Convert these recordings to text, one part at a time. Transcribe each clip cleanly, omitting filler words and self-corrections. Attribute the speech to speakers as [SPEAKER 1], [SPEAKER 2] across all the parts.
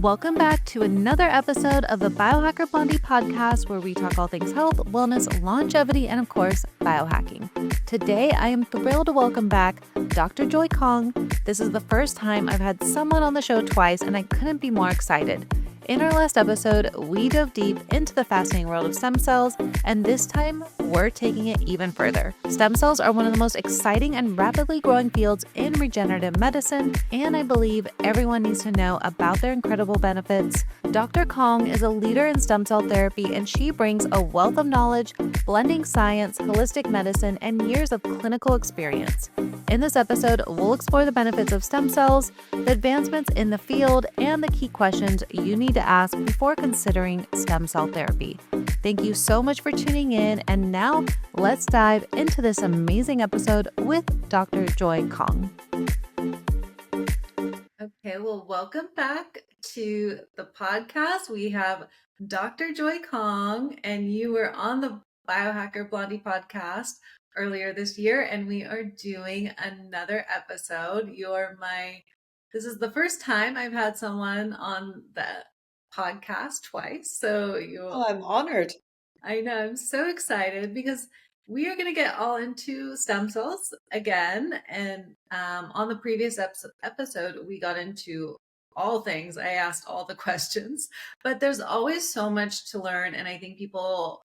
[SPEAKER 1] Welcome back to another episode of the BiohackerBlondie podcast, where we talk all things health, wellness, longevity, and of course, biohacking. Today, I am thrilled to welcome back Dr. Joy Kong. This is the first time I've had someone on the show twice, and I couldn't be more excited. In our last episode, we dove deep into the fascinating world of stem cells, and this time, we're taking it even further. Stem cells are one of the most exciting and rapidly growing fields in regenerative medicine, and I believe everyone needs to know about their incredible benefits. Dr. Kong is a leader in stem cell therapy, and she brings a wealth of knowledge, blending science, holistic medicine, and years of clinical experience. In this episode, we'll explore the benefits of stem cells, the advancements in the field, and the key questions you need to ask before considering stem cell therapy. Thank you so much for tuning in, and now let's dive into this amazing episode with Dr. Joy Kong. Okay, well, welcome back to the podcast. We have Dr. Joy Kong, and you were on the BiohackerBlondie podcast earlier this year, and we are doing another episode. This is the first time I've had someone on the podcast twice.
[SPEAKER 2] I'm honored.
[SPEAKER 1] I know, I'm so excited because we are going to get all into stem cells again. And on the previous episode, we got into all things. I asked all the questions, but there's always so much to learn. And I think people,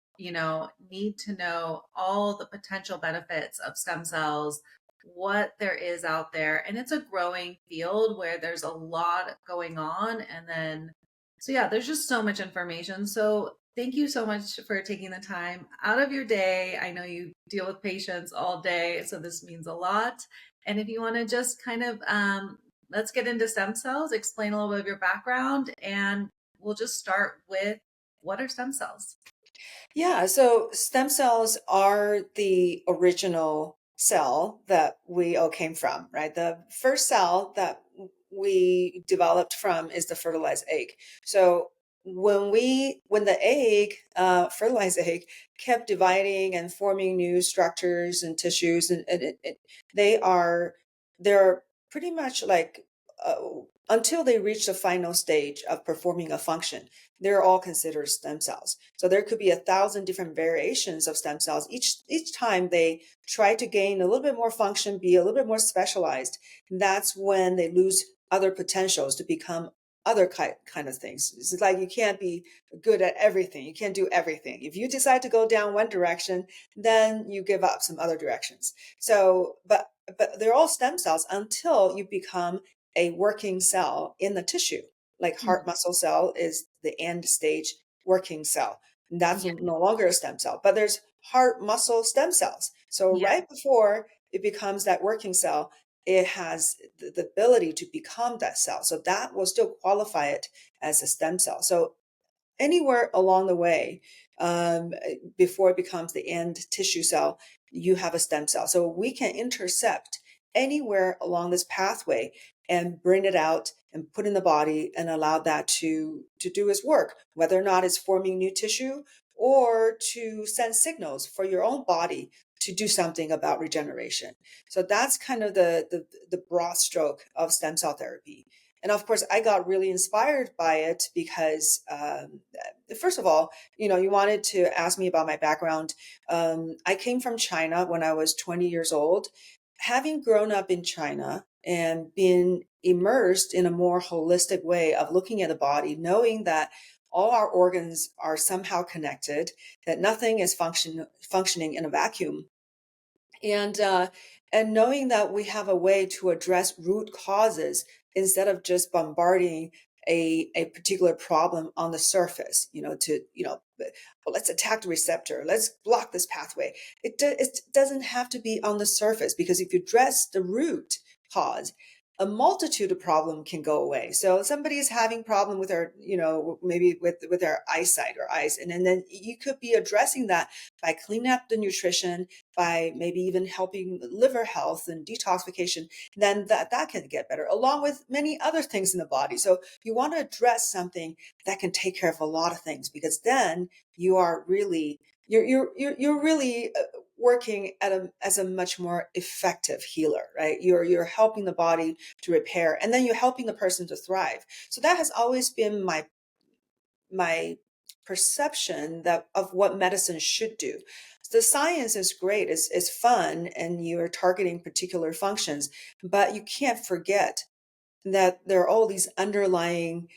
[SPEAKER 1] need to know all the potential benefits of stem cells, what there is out there. And it's a growing field where there's a lot going on. There's just so much information. So thank you so much for taking the time out of your day. I know you deal with patients all day, so this means a lot. And if you want to just kind of, let's get into stem cells, explain a little bit of your background, and we'll just start with, what are stem cells?
[SPEAKER 2] Yeah, so stem cells are the original cell that we all came from, right? The first cell that we developed from is the fertilized egg. So when the egg, fertilized egg, kept dividing and forming new structures and tissues, and they're pretty much like uh, until they reach the final stage of performing a function, they're all considered stem cells. So there could be 1,000 different variations of stem cells. Each time they try to gain a little bit more function, be a little bit more specialized, that's when they lose other potentials to become other kind of things. It's like you can't be good at everything. You can't do everything. If you decide to go down one direction, then you give up some other directions. So, but they're all stem cells until you become a working cell in the tissue. Like heart muscle cell is the end stage working cell. And that's
[SPEAKER 1] Yeah.
[SPEAKER 2] no longer a stem cell, but there's heart muscle stem cells. So
[SPEAKER 1] Yeah.
[SPEAKER 2] right before it becomes that working cell, it has the ability to become that cell. So that will still qualify it as a stem cell. So anywhere along the way, before it becomes the end tissue cell, you have a stem cell. So we can intercept anywhere along this pathway and bring it out and put in the body and allow that to do its work, whether or not it's forming new tissue or to send signals for your own body to do something about regeneration. So that's kind of the broad stroke of stem cell therapy. And of course, I got really inspired by it because, first of all, you wanted to ask me about my background. I came from China when I was 20 years old. Having grown up in China and been immersed in a more holistic way of looking at the body, knowing that all our organs are somehow connected, that nothing is functioning in a vacuum, and knowing that we have a way to address root causes instead of just bombarding a particular problem on the surface, well, let's attack the receptor, let's block this pathway. It doesn't have to be on the surface, because if you address the root cause, a multitude of problem can go away. So somebody is having problem with their, maybe with their eyesight or eyes, and then you could be addressing that by cleaning up the nutrition, by maybe even helping liver health and detoxification. Then that can get better, along with many other things in the body. So you want to address something that can take care of a lot of things, because then you are really you're really working as a much more effective healer, right? You're helping the body to repair, and then you're helping the person to thrive. So that has always been my perception that of what medicine should do. The science is great, it's fun, and you're targeting particular functions, but you can't forget that there are all these underlying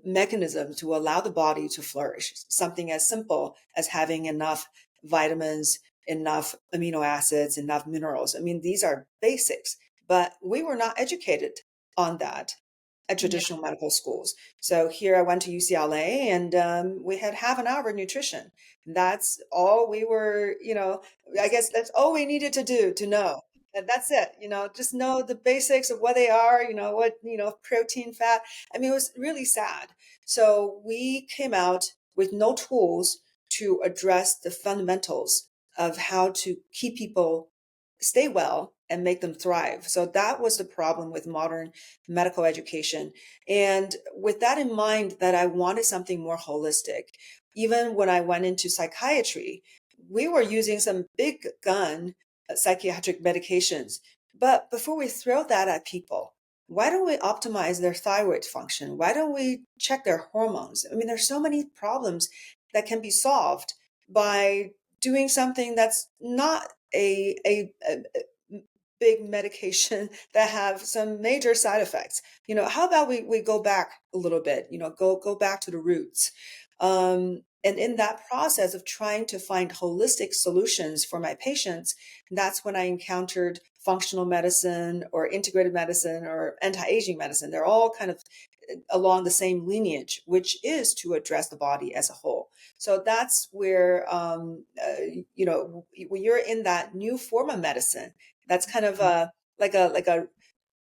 [SPEAKER 2] mechanisms to allow the body to flourish. Something as simple as having enough vitamins, enough amino acids, enough minerals. I mean, these are basics, but we were not educated on that at
[SPEAKER 1] Yeah.
[SPEAKER 2] traditional medical schools. So here I went to UCLA, and we had half an hour of nutrition. That's all we were, I guess that's all we needed to do to know. And that's it, just know the basics of what they are, protein, fat. I mean, it was really sad. So we came out with no tools to address the fundamentals of how to keep people stay well and make them thrive. So that was the problem with modern medical education. And with that in mind, that I wanted something more holistic. Even when I went into psychiatry, we were using some big gun psychiatric medications. But before we throw that at people, why don't we optimize their thyroid function? Why don't we check their hormones? I mean, there's so many problems that can be solved by doing something that's not a big medication that have some major side effects. How about we go back a little bit, go back to the roots. And in that process of trying to find holistic solutions for my patients, that's when I encountered functional medicine or integrated medicine or anti-aging medicine. They're all kind of along the same lineage, which is to address the body as a whole. So that's where, when you're in that new form of medicine, that's kind of like a like a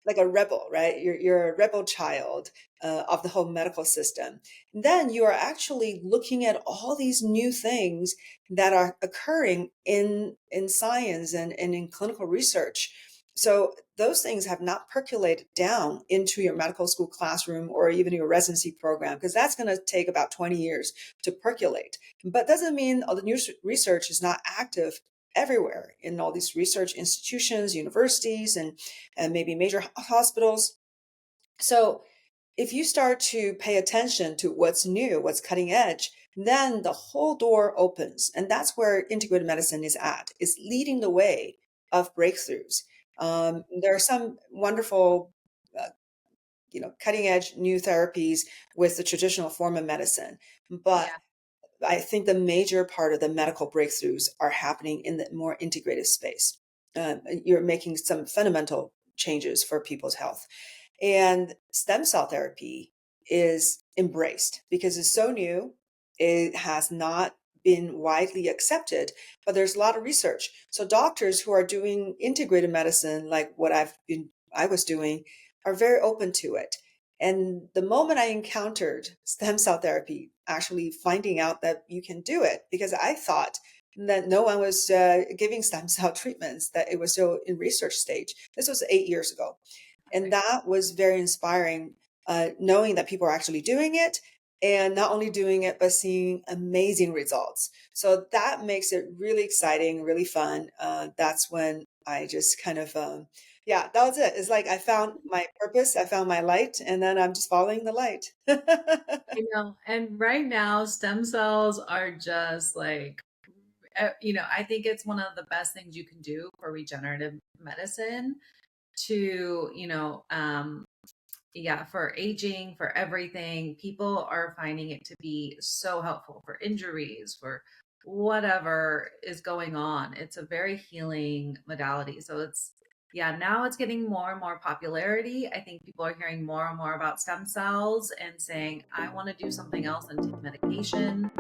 [SPEAKER 2] like a rebel, right? You're a rebel child of the whole medical system. Then you are actually looking at all these new things that are occurring in science and in clinical research. So those things have not percolated down into your medical school classroom or even your residency program, because that's going to take about 20 years to percolate. But doesn't mean all the new research is not active everywhere in all these research institutions, universities, and maybe major hospitals. So if you start to pay attention to what's new, what's cutting edge, then the whole door opens. And that's where integrated medicine is at, is leading the way of breakthroughs. There are some wonderful, cutting edge new therapies with the traditional form of medicine. But
[SPEAKER 1] Yeah.
[SPEAKER 2] I think the major part of the medical breakthroughs are happening in the more integrated space. You're making some fundamental changes for people's health. And stem cell therapy is embraced because it's so new. It has not been widely accepted, but there's a lot of research. So doctors who are doing integrated medicine, like what I was doing, are very open to it. And the moment I encountered stem cell therapy, actually finding out that you can do it, because I thought that no one was giving stem cell treatments, that it was still in research stage. This was 8 years ago. And that was very inspiring, knowing that people are actually doing it, and not only doing it, but seeing amazing results. So that makes it really exciting, really fun. That's when I just kind of, yeah, that was it. It's like I found my purpose, I found my light, and then I'm just following the light.
[SPEAKER 3] And right now, stem cells are just like, I think it's one of the best things you can do for regenerative medicine to, for aging, for everything. People are finding it to be so helpful for injuries, for whatever is going on. It's a very healing modality. So now it's getting more and more popularity. I think people are hearing more and more about stem cells and saying, I want to do something else than take medication.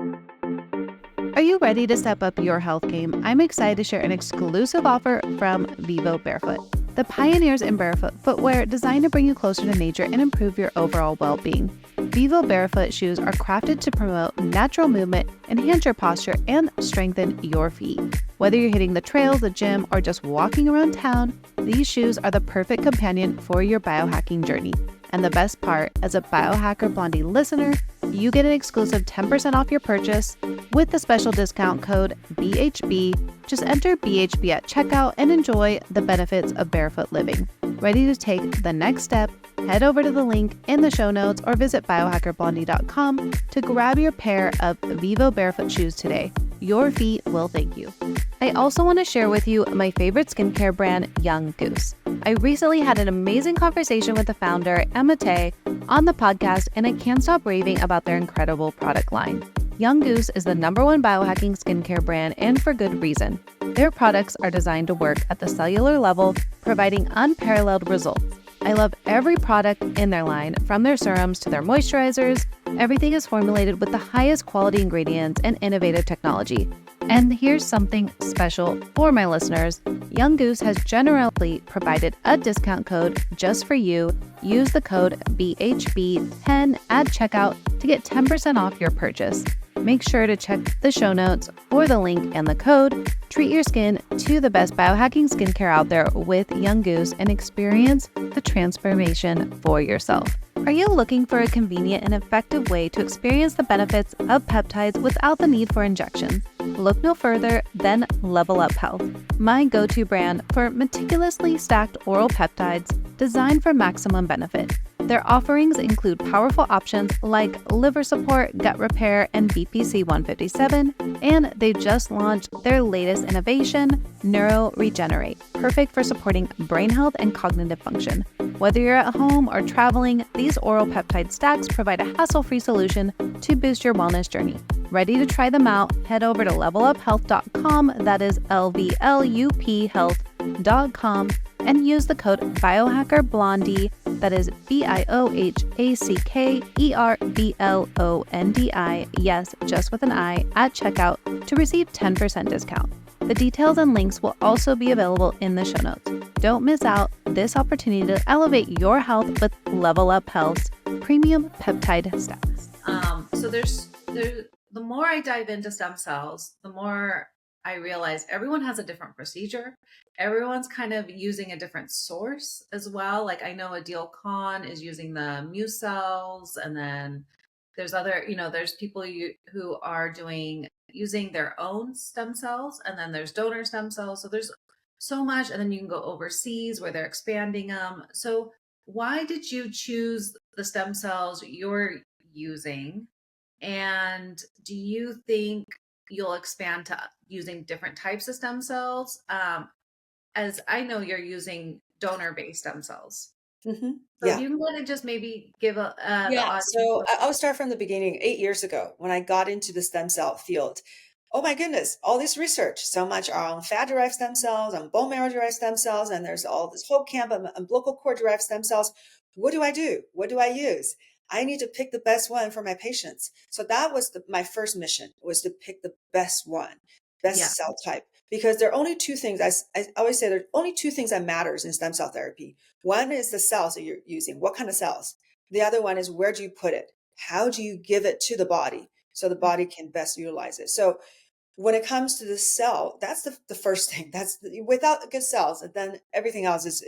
[SPEAKER 1] Are you ready to step up your health game? I'm excited to share an exclusive offer from Vivo Barefoot, the pioneers in barefoot footwear designed to bring you closer to nature and improve your overall well-being. Vivo Barefoot shoes are crafted to promote natural movement, enhance your posture, and strengthen your feet. Whether you're hitting the trails, the gym, or just walking around town, these shoes are the perfect companion for your biohacking journey. And the best part, as a BiohackerBlondie listener, you get an exclusive 10% off your purchase with the special discount code BHB. Just enter BHB at checkout and enjoy the benefits of barefoot living. Ready to take the next step? Head over to the link in the show notes or visit BiohackerBlondie.com to grab your pair of Vivo barefoot shoes today. Your feet will thank you. I also want to share with you my favorite skincare brand, Young Goose. I recently had an amazing conversation with the founder, Emma Tay, on the podcast, and I can't stop raving about their incredible product line. Young Goose is the #1 biohacking skincare brand, and for good reason. Their products are designed to work at the cellular level, providing unparalleled results. I love every product in their line, from their serums to their moisturizers. Everything is formulated with the highest quality ingredients and innovative technology. And here's something special for my listeners. Young Goose has generously provided a discount code just for you. Use the code BHB10 at checkout to get 10% off your purchase. Make sure to check the show notes for the link and the code. Treat your skin to the best biohacking skincare out there with Young Goose and experience the transformation for yourself. Are you looking for a convenient and effective way to experience the benefits of peptides without the need for injections? Look no further than Level Up Health, my go-to brand for meticulously stacked oral peptides designed for maximum benefit. Their offerings include powerful options like liver support, gut repair, and BPC 157, and they just launched their latest innovation, Regenerate, perfect for supporting brain health and cognitive function. Whether you're at home or traveling, these oral peptide stacks provide a hassle-free solution to boost your wellness journey. Ready to try them out? Head over to leveluphealth.com, that is LVLUP health.com, and use the code BiohackerBlondie, that is BiohackerBlondie, yes, just with an I, at checkout to receive 10% discount. The details and links will also be available in the show notes. Don't miss out this opportunity to elevate your health with Level Up Health's premium peptide stacks.
[SPEAKER 3] So there's the more I dive into stem cells, the more I realize everyone has a different procedure. Everyone's kind of using a different source as well. Like I know Adil Khan is using the mu cells, and then there's other, there's people who are using their own stem cells, and then there's donor stem cells. So there's so much, and then you can go overseas where they're expanding them. So why did you choose the stem cells you're using? And do you think you'll expand to using different types of stem cells? As I know you're using donor-based stem cells.
[SPEAKER 2] Mm-hmm.
[SPEAKER 3] So
[SPEAKER 2] Yeah.
[SPEAKER 3] if you want to just maybe give the
[SPEAKER 2] Yeah.
[SPEAKER 3] audience.
[SPEAKER 2] So I'll start from the beginning. 8 years ago, when I got into the stem cell field, oh my goodness, all this research, so much on fat-derived stem cells, on bone marrow-derived stem cells, and there's all this whole camp of umbilical cord-derived stem cells. What do I do? What do I use? I need to pick the best one for my patients. So that was my first mission, was to pick the best one,
[SPEAKER 3] Yeah.
[SPEAKER 2] best cell type. Because there are only two things, I always say there are only two things that matters in stem cell therapy. One is the cells that you're using. What kind of cells? The other one is, where do you put it? How do you give it to the body so the body can best utilize it? So when it comes to the cell, that's the first thing. Without good cells, then everything else is,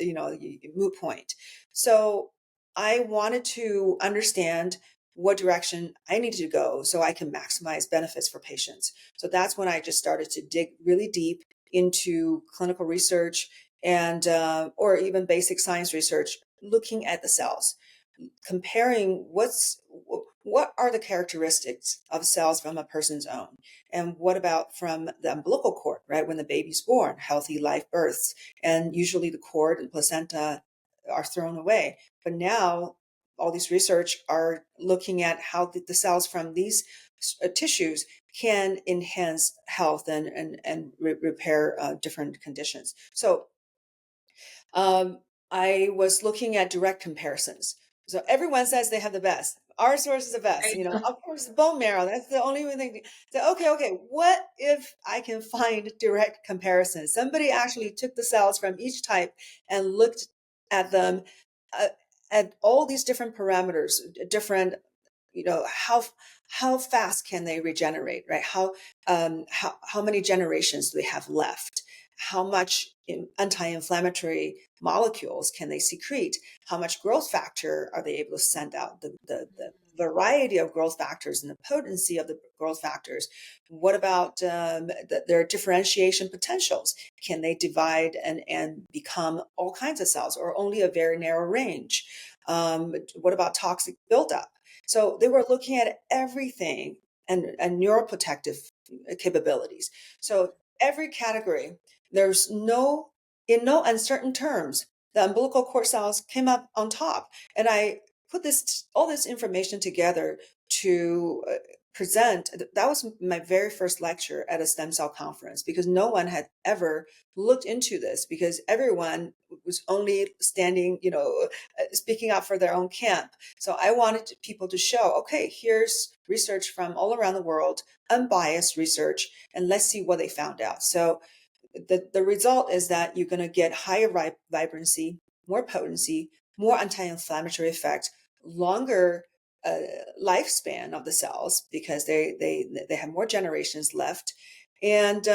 [SPEAKER 2] moot point. So I wanted to understand what direction I needed to go so I can maximize benefits for patients. So that's when I just started to dig really deep into clinical research and or even basic science research, looking at the cells, comparing what are the characteristics of cells from a person's own, and what about from the umbilical cord, right? When the baby's born, healthy live births, and usually the cord and placenta are thrown away. But now all these research are looking at how the cells from these tissues can enhance health and repair different conditions. So I was looking at direct comparisons. So everyone says they have the best. Our source is the best.
[SPEAKER 3] Right.
[SPEAKER 2] Of course, bone marrow. That's the only thing. So, okay. What if I can find direct comparisons? Somebody actually took the cells from each type and looked at them, uh, at all these different parameters, different, how fast can they regenerate, right? How many generations do they have left? How much anti-inflammatory molecules can they secrete? How much growth factor are they able to send out, the variety of growth factors and the potency of the growth factors? What about their differentiation potentials? Can they divide and become all kinds of cells or only a very narrow range? What about toxic buildup? So they were looking at everything and neuroprotective capabilities. So every category, there's no, in no uncertain terms, the umbilical cord cells came up on top. And I put all this information together to present. That was my very first lecture at a stem cell conference, because no one had ever looked into this, because everyone was only standing, speaking out for their own camp. So I wanted people to show, okay, here's research from all around the world, unbiased research, and let's see what they found out. So the result is that you're going to get higher vibrancy, more potency, more anti-inflammatory effect, longer lifespan of the cells, because they have more generations left, and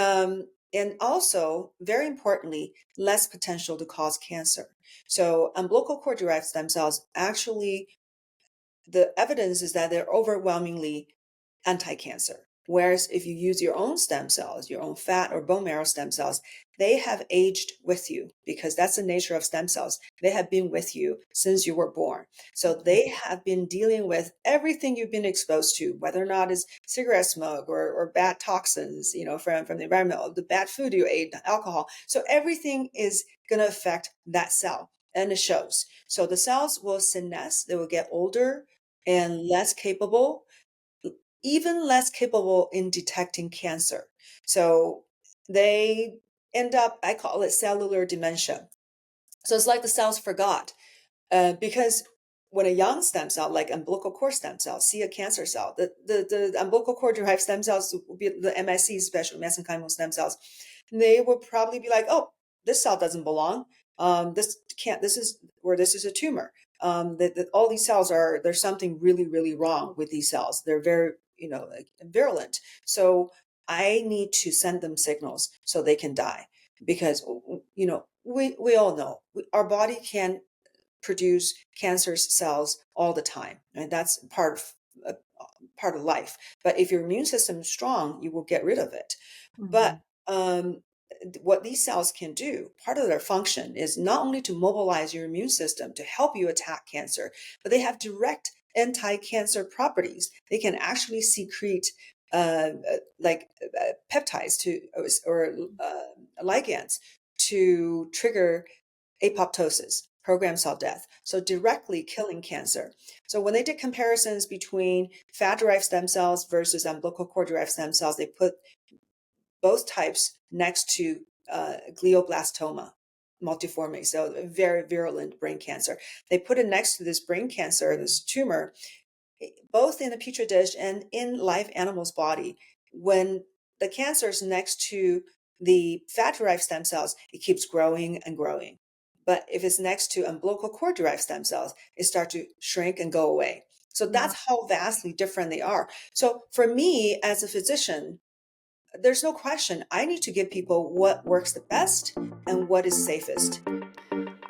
[SPEAKER 2] also, very importantly, less potential to cause cancer. So umbilical cord derived stem cells, actually, the evidence is that they're overwhelmingly anti-cancer. Whereas if you use your own stem cells, your own fat or bone marrow stem cells, they have aged with you, because that's the nature of stem cells. They have been with you since you were born. So they have been dealing with everything you've been exposed to, whether or not it's cigarette smoke or bad toxins, from the environment, the bad food you ate, alcohol. So everything is going to affect that cell, and it shows. So the cells will senesce, they will get older and less capable, even less capable in detecting cancer. So they end up, I call it cellular dementia. So it's like the cells forgot, because when a young stem cell, like umbilical cord stem cells, see a cancer cell, the umbilical cord derived stem cells will be the MSCs, especially mesenchymal stem cells. They will probably be like, oh, this cell doesn't belong. This is a tumor. All these cells there's something really, really wrong with these cells. They're very, virulent. So I need to send them signals so they can die, because, we all know our body can produce cancer cells all the time, and that's part of life. But if your immune system is strong, you will get rid of it. But what these cells can do, part of their function is not only to mobilize your immune system to help you attack cancer, but they have direct anti-cancer properties. They can actually secrete peptides or ligands to trigger apoptosis, programmed cell death, so directly killing cancer. So when they did comparisons between fat-derived stem cells versus umbilical cord-derived stem cells, they put both types next to glioblastoma multiforme, so a very virulent brain cancer. They put it next to this brain cancer, this tumor, both in a petri dish and in live animals' body. When the cancer is next to the fat-derived stem cells, it keeps growing and growing. But if it's next to umbilical cord-derived stem cells, it starts to shrink and go away. So that's how vastly different they are. So for me, as a physician, there's no question. I need to give people what works the best and what is safest.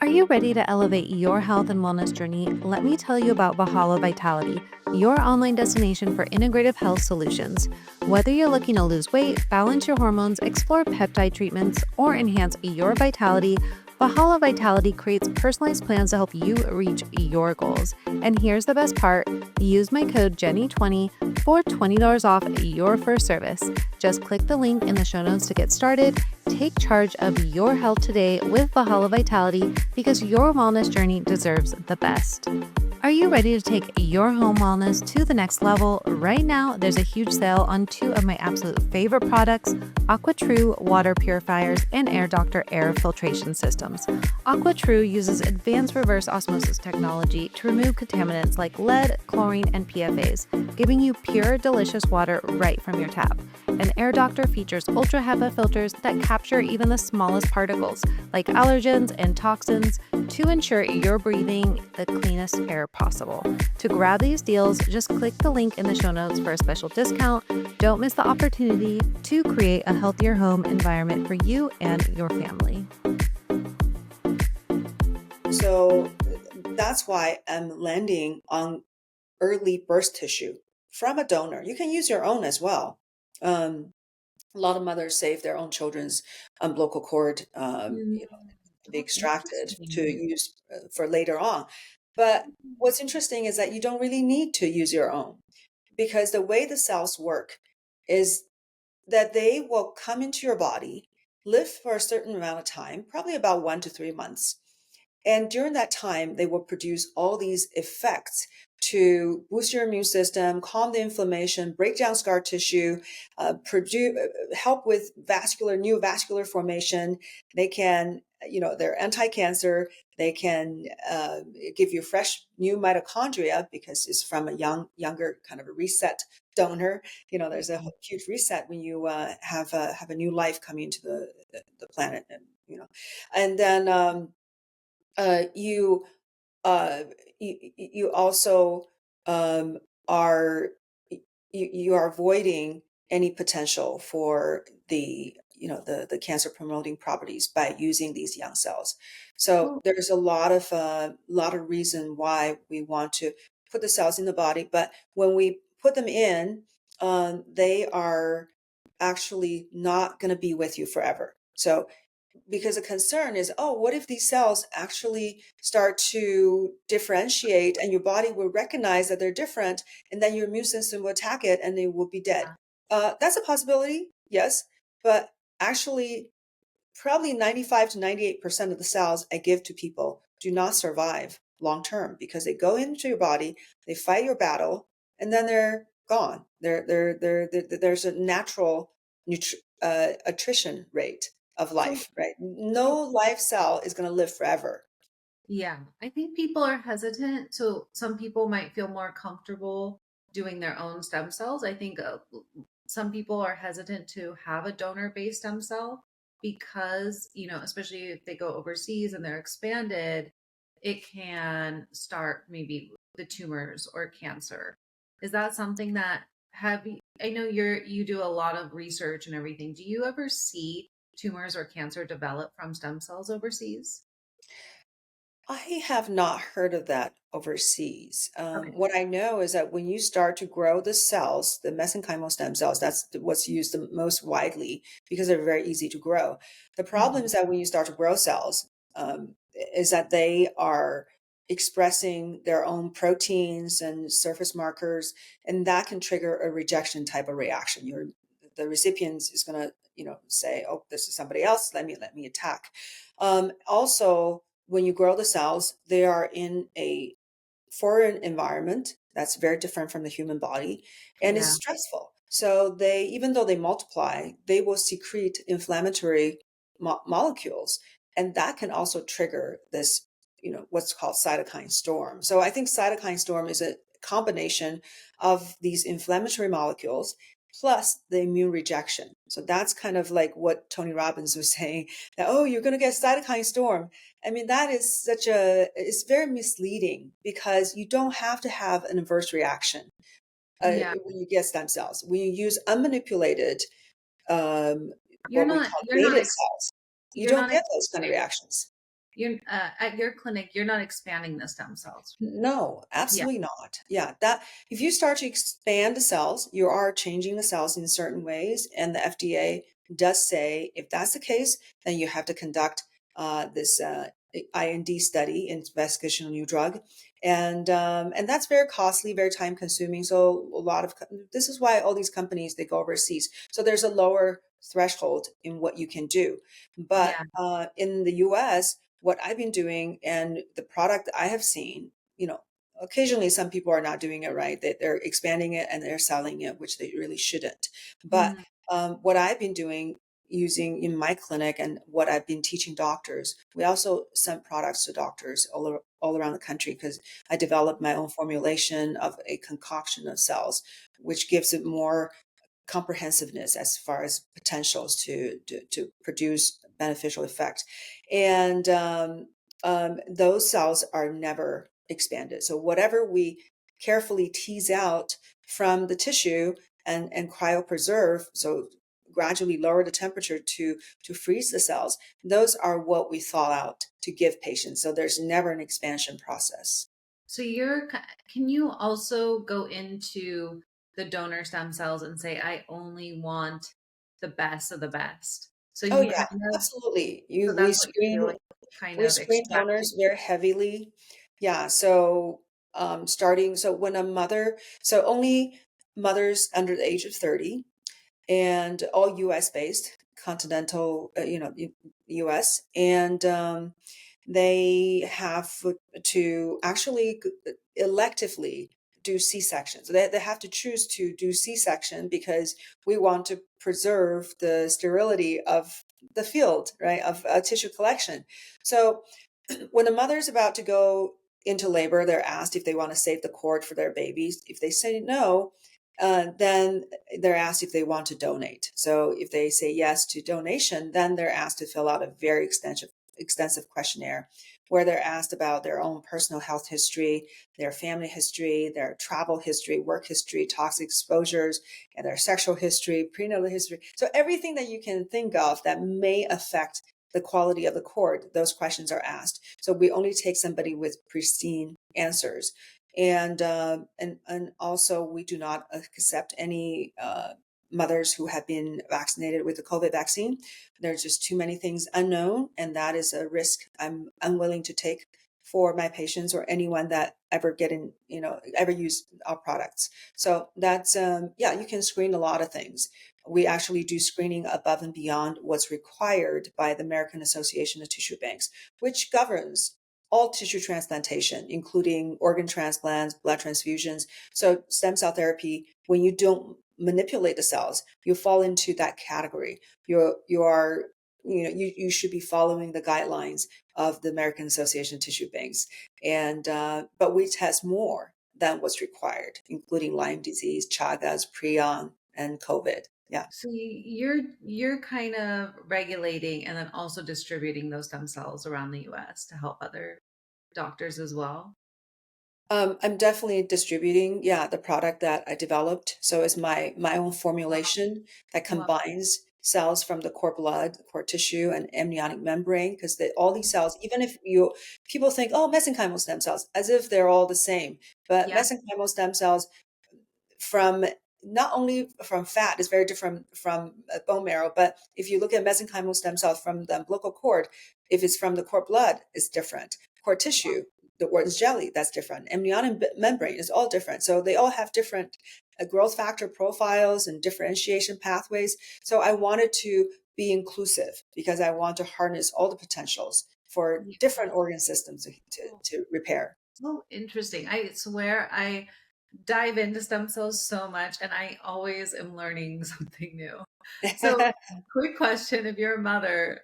[SPEAKER 1] Are you ready to elevate your health and wellness journey? Let me tell you about Valhalla Vitality, your online destination for integrative health solutions. Whether you're looking to lose weight, balance your hormones, explore peptide treatments, or enhance your vitality, Valhalla Vitality creates personalized plans to help you reach your goals. And here's the best part. Use my code JENNY20 for $20 off your first service. Just click the link in the show notes to get started. Take charge of your health today with Valhalla Vitality, because your wellness journey deserves the best. Are you ready to take your home wellness to the next level? Right now, there's a huge sale on two of my absolute favorite products, AquaTrue water purifiers and Air Doctor air filtration systems. AquaTrue uses advanced reverse osmosis technology to remove contaminants like lead, chlorine, and PFAs, giving you pure, delicious water right from your tap. And Air Doctor features ultra HEPA filters that capture even the smallest particles, like allergens and toxins, to ensure you're breathing the cleanest air possible. To grab these deals, just click the link in the show notes for a special discount. Don't miss the opportunity to create a healthier home environment for you and your family.
[SPEAKER 2] So that's why I'm landing on early birth tissue from a donor. You can use your own as well. Um, a lot of mothers save their own children's umbilical cord,
[SPEAKER 3] Mm,
[SPEAKER 2] to be
[SPEAKER 3] that's
[SPEAKER 2] extracted to
[SPEAKER 3] interesting.
[SPEAKER 2] use for later on. But what's interesting is that you don't really need to use your own, because the way the cells work is that they will come into your body, live for a certain amount of time, probably about 1 to 3 months. And during that time, they will produce all these effects to boost your immune system, calm the inflammation, break down scar tissue, help with new vascular formation. They can, they're anti-cancer. They can give you fresh new mitochondria because it's from a younger kind of a reset donor. There's a huge reset when you have a new life coming into the planet, and then uh, you uh, you also um, are you are avoiding any potential for the cancer promoting properties by using these young cells. So
[SPEAKER 3] Well,
[SPEAKER 2] there's a lot of reason why we want to put the cells in the body, but when we put them in, they are actually not going to be with you forever. So because the concern is, oh, what if these cells actually start to differentiate and your body will recognize that they're different, and then your immune system will attack it and they will be dead?
[SPEAKER 3] yeah.
[SPEAKER 2] That's a possibility, yes, but actually, probably 95 to 98% of the cells I give to people do not survive long term because they go into your body, they fight your battle, and then they're gone. There's a natural attrition rate of
[SPEAKER 3] So,
[SPEAKER 2] life, right?
[SPEAKER 3] so
[SPEAKER 2] No life cell is going to live forever.
[SPEAKER 3] yeah, I think people are hesitant. So some people might feel more comfortable doing their own stem cells. I think some people are hesitant to have a donor-based stem cell because, especially if they go overseas and they're expanded, it can start maybe the tumors or cancer. Is that something that have you, I know you do a lot of research and everything. Do you ever see tumors or cancer develop from stem cells overseas?
[SPEAKER 2] I have not heard of that overseas.
[SPEAKER 3] Okay.
[SPEAKER 2] What I know is that when you start to grow the cells, the mesenchymal stem cells, that's what's used the most widely because they're very easy to grow. The problem
[SPEAKER 3] Mhm.
[SPEAKER 2] is that when you start to grow cells, is that they are expressing their own proteins and surface markers, and that can trigger a rejection type of reaction. The recipient is going to, say, "Oh, this is somebody else. Let me attack." Also, when you grow the cells, they are in a foreign environment that's very different from the human body, and it's
[SPEAKER 3] Yeah.
[SPEAKER 2] stressful. So even though they multiply, they will secrete inflammatory molecules, and that can also trigger this, what's called cytokine storm. So I think cytokine storm is a combination of these inflammatory molecules plus the immune rejection. So that's kind of like what Tony Robbins was saying, that, oh, you're going to get cytokine storm. I mean, it's very misleading because you don't have to have an adverse reaction
[SPEAKER 3] Yeah.
[SPEAKER 2] when you get stem cells. When you use unmanipulated,
[SPEAKER 3] You're
[SPEAKER 2] what we
[SPEAKER 3] not
[SPEAKER 2] call
[SPEAKER 3] you're not
[SPEAKER 2] beta
[SPEAKER 3] ex-
[SPEAKER 2] cells, you
[SPEAKER 3] you're
[SPEAKER 2] don't
[SPEAKER 3] not
[SPEAKER 2] get those kind of
[SPEAKER 3] expanding.
[SPEAKER 2] reactions.
[SPEAKER 3] You're at your clinic, you're not expanding the stem cells.
[SPEAKER 2] No,
[SPEAKER 3] Yeah.
[SPEAKER 2] absolutely not. Yeah, that if you start to expand the cells, you are changing the cells in certain ways, and the FDA does say if that's the case, then you have to conduct this IND study, investigational new drug, and that's very costly, very time consuming. So this is why all these companies they go overseas. So there's a lower threshold in what you can do, but
[SPEAKER 3] Yeah.
[SPEAKER 2] in the U.S. what I've been doing and the product I have seen, you know, occasionally some people are not doing it right. They're expanding it and they're selling it, which they really shouldn't. But
[SPEAKER 3] Mhm.
[SPEAKER 2] what I've been doing using in my clinic and what I've been teaching doctors, we also send products to doctors all around the country because I developed my own formulation of a concoction of cells, which gives it more comprehensiveness as far as potentials to produce beneficial effect. And those cells are never expanded. So whatever we carefully tease out from the tissue and cryopreserve, so gradually lower the temperature to freeze the cells, those are what we thaw out to give patients. So there's never an expansion process.
[SPEAKER 3] So can you also go into the donor stem cells and say, I only want the best of the best? So
[SPEAKER 2] Oh
[SPEAKER 3] you
[SPEAKER 2] yeah,
[SPEAKER 3] kind of,
[SPEAKER 2] absolutely.
[SPEAKER 3] so
[SPEAKER 2] We
[SPEAKER 3] that's what you're
[SPEAKER 2] screen
[SPEAKER 3] doing, kind
[SPEAKER 2] we
[SPEAKER 3] of
[SPEAKER 2] screen
[SPEAKER 3] extracting.
[SPEAKER 2] donors very heavily. Yeah, so starting so when a mother, so only mothers under the age of 30, and all US based, continental, US, and they have to actually electively do C-section. So they have to choose to do C-section because we want to preserve the sterility of the field, right, of tissue collection. So when a mother's about to go into labor, they're asked if they want to save the cord for their babies. If they say no, then they're asked if they want to donate. So if they say yes to donation, then they're asked to fill out a very extensive questionnaire where they're asked about their own personal health history, their family history, their travel history, work history, toxic exposures, and their sexual history, prenatal history. So everything that you can think of that may affect the quality of the cord, those questions are asked. So we only take somebody with pristine answers. And also we do not accept any mothers who have been vaccinated with the COVID vaccine. There's just too many things unknown, and that is a risk I'm unwilling to take for my patients or anyone that ever ever use our products. So that's yeah, you can screen a lot of things. We actually do screening above and beyond what's required by the American Association of Tissue Banks, which governs all tissue transplantation, including organ transplants, blood transfusions. So stem cell therapy, when you don't manipulate the cells, you fall into that category. You are, you should be following the guidelines of the American Association of Tissue Banks. And but we test more than what's required, including Lyme disease, Chagas, prion, and COVID. Yeah.
[SPEAKER 3] So you're kind of regulating and then also distributing those stem cells around the US to help other doctors as well.
[SPEAKER 2] I'm definitely distributing, yeah, the product that I developed. So it's my own formulation that
[SPEAKER 3] Wow.
[SPEAKER 2] combines cells from the cord blood, cord tissue, and amniotic membrane. Because all these cells, even if people think, oh, mesenchymal stem cells, as if they're all the same, but
[SPEAKER 3] Yeah.
[SPEAKER 2] mesenchymal stem cells from not only from fat is very different from bone marrow, but if you look at mesenchymal stem cells from the umbilical cord, if it's from the cord blood, it's different. Cord tissue, the orange jelly, that's different. Amniotic membrane is all different. So they all have different growth factor profiles and differentiation pathways. So I wanted to be inclusive because I want to harness all the potentials for
[SPEAKER 3] Yeah.
[SPEAKER 2] different organ systems to repair.
[SPEAKER 3] So interesting. I swear I dive into stem cells so much and I always am learning something new. So, quick question, if you're a mother,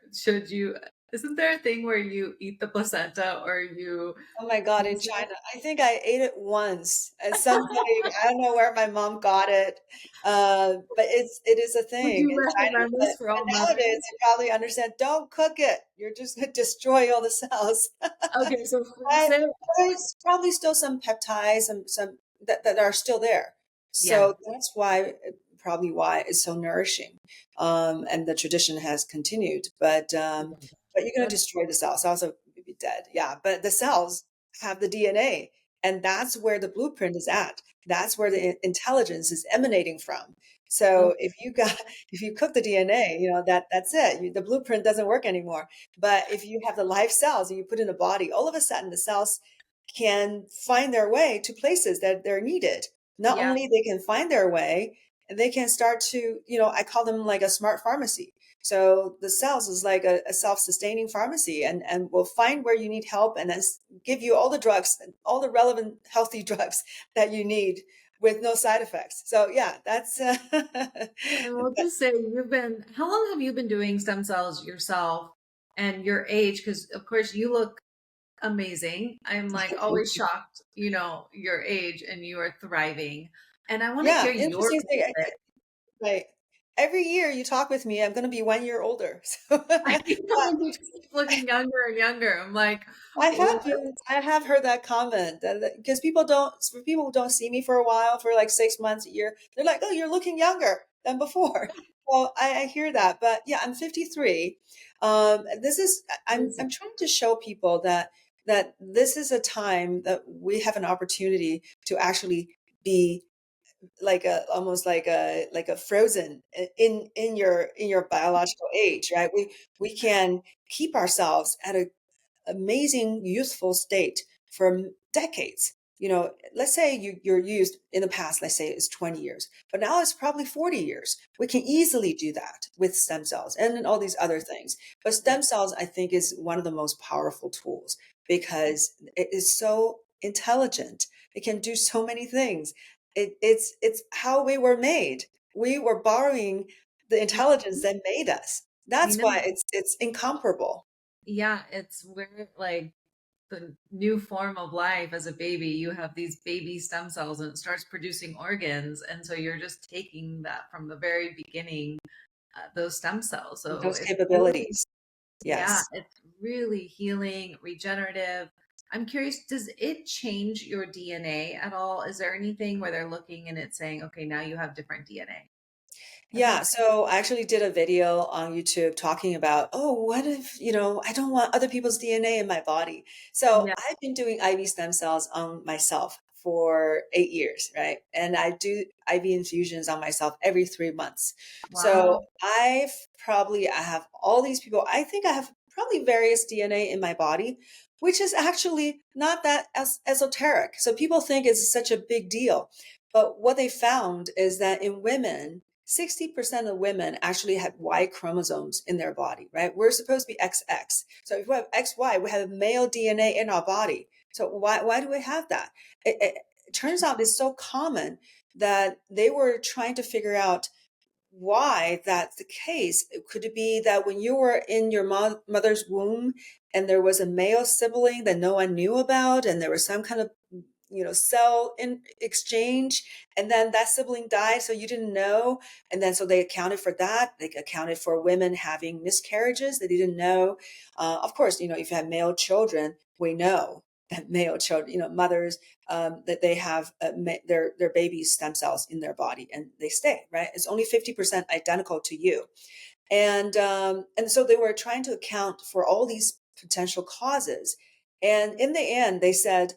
[SPEAKER 3] isn't there a thing where you eat the placenta or you
[SPEAKER 2] Oh my God, in
[SPEAKER 3] use it?
[SPEAKER 2] China. I think I ate it once. And somebody, I don't know where my mom got it, but it is a
[SPEAKER 3] Would
[SPEAKER 2] thing
[SPEAKER 3] you
[SPEAKER 2] in China.
[SPEAKER 3] recommend this for
[SPEAKER 2] But
[SPEAKER 3] all mothers?
[SPEAKER 2] nowadays, you probably understand, don't cook it. You're just going to destroy all the cells.
[SPEAKER 3] Okay, so
[SPEAKER 2] I,
[SPEAKER 3] say
[SPEAKER 2] there's probably still some peptides, some that are still there.
[SPEAKER 3] yeah.
[SPEAKER 2] So that's why, probably why it's so nourishing. And the tradition has continued. But you're going to
[SPEAKER 3] That's
[SPEAKER 2] destroy the cells. Cells will be dead. Yeah, but the cells have the DNA, and that's where the blueprint is at. That's where the intelligence is emanating from.
[SPEAKER 3] so
[SPEAKER 2] So if you cook the DNA, that's it. The blueprint doesn't work anymore. But if you have the live cells and you put in the body, all of a sudden the cells can find their way to places that they're needed. Not
[SPEAKER 3] yeah.
[SPEAKER 2] only they can find their way, and they can start to, I call them like a smart pharmacy. So the cells is like a self-sustaining pharmacy, and will find where you need help, and then give you all the drugs, all the relevant healthy drugs that you need with no side effects. So yeah, that's
[SPEAKER 3] I will just say how long have you been doing stem cells yourself and your age? Because of course you look amazing. I'm like always shocked, your age and you are thriving. And I want to
[SPEAKER 2] yeah,
[SPEAKER 3] hear your
[SPEAKER 2] interesting thing.
[SPEAKER 3] bit.
[SPEAKER 2] Right. Every year you talk with me, I'm going to be 1 year older. So
[SPEAKER 3] I
[SPEAKER 2] yeah,
[SPEAKER 3] know you keep looking younger and younger. I'm like, what?
[SPEAKER 2] I have heard that comment because for people who don't see me for a while, for like 6 months, a year, they're like, "Oh, you're looking younger than before." Well, I hear that, but yeah, I'm 53. This is I'm
[SPEAKER 3] Amazing.
[SPEAKER 2] trying to show people that that this is a time that we have an opportunity to actually be like a almost like a frozen in your biological age, right? We can keep ourselves at a amazing youthful state for decades. Let's say you're used in the past, let's say it's 20 years, but now it's probably 40 years. We can easily do that with stem cells and all these other things. But stem cells, I think, is one of the most powerful tools because it is so intelligent. It can do so many things. It's how we were made. We were borrowing the intelligence that made us.
[SPEAKER 3] I
[SPEAKER 2] That's
[SPEAKER 3] know.
[SPEAKER 2] why it's incomparable.
[SPEAKER 3] Yeah, it's where like the new form of life as a baby, you have these baby stem cells and it starts producing organs. And so you're just taking that from the very beginning, those stem cells. So
[SPEAKER 2] Those
[SPEAKER 3] it's really,
[SPEAKER 2] capabilities.
[SPEAKER 3] yeah,
[SPEAKER 2] Yes.
[SPEAKER 3] it's really healing, regenerative. I'm curious, does it change your DNA at all? Is there anything where they're looking and it's saying, okay, now you have different DNA? Have you?
[SPEAKER 2] Yeah, so I actually did a video on YouTube talking about, oh, what if, I don't want other people's DNA in my body. So
[SPEAKER 3] Yeah.
[SPEAKER 2] I've been doing IV stem cells on myself for 8 years, right? And I do IV infusions on myself every 3 months. So
[SPEAKER 3] Wow.
[SPEAKER 2] I have all these people. I think I have probably various DNA in my body, which is actually not that esoteric. So people think it's such a big deal. But what they found is that in women, 60% of women actually have Y chromosomes in their body, right? We're supposed to be XX. So if we have XY, we have male DNA in our body. So why do we have that? It turns out it's so common that they were trying to figure out why that's the case. Could it be that when you were in your mother's womb and there was a male sibling that no one knew about and there was some kind of cell in exchange, and then that sibling died so you didn't know, and then so they accounted for that. They accounted for women having miscarriages that they didn't know. Of course, if you have male children, we know that male children, mothers, that they have their baby's stem cells in their body and they stay, right? It's only 50% identical to you. And so they were trying to account for all these potential causes, and in the end they said,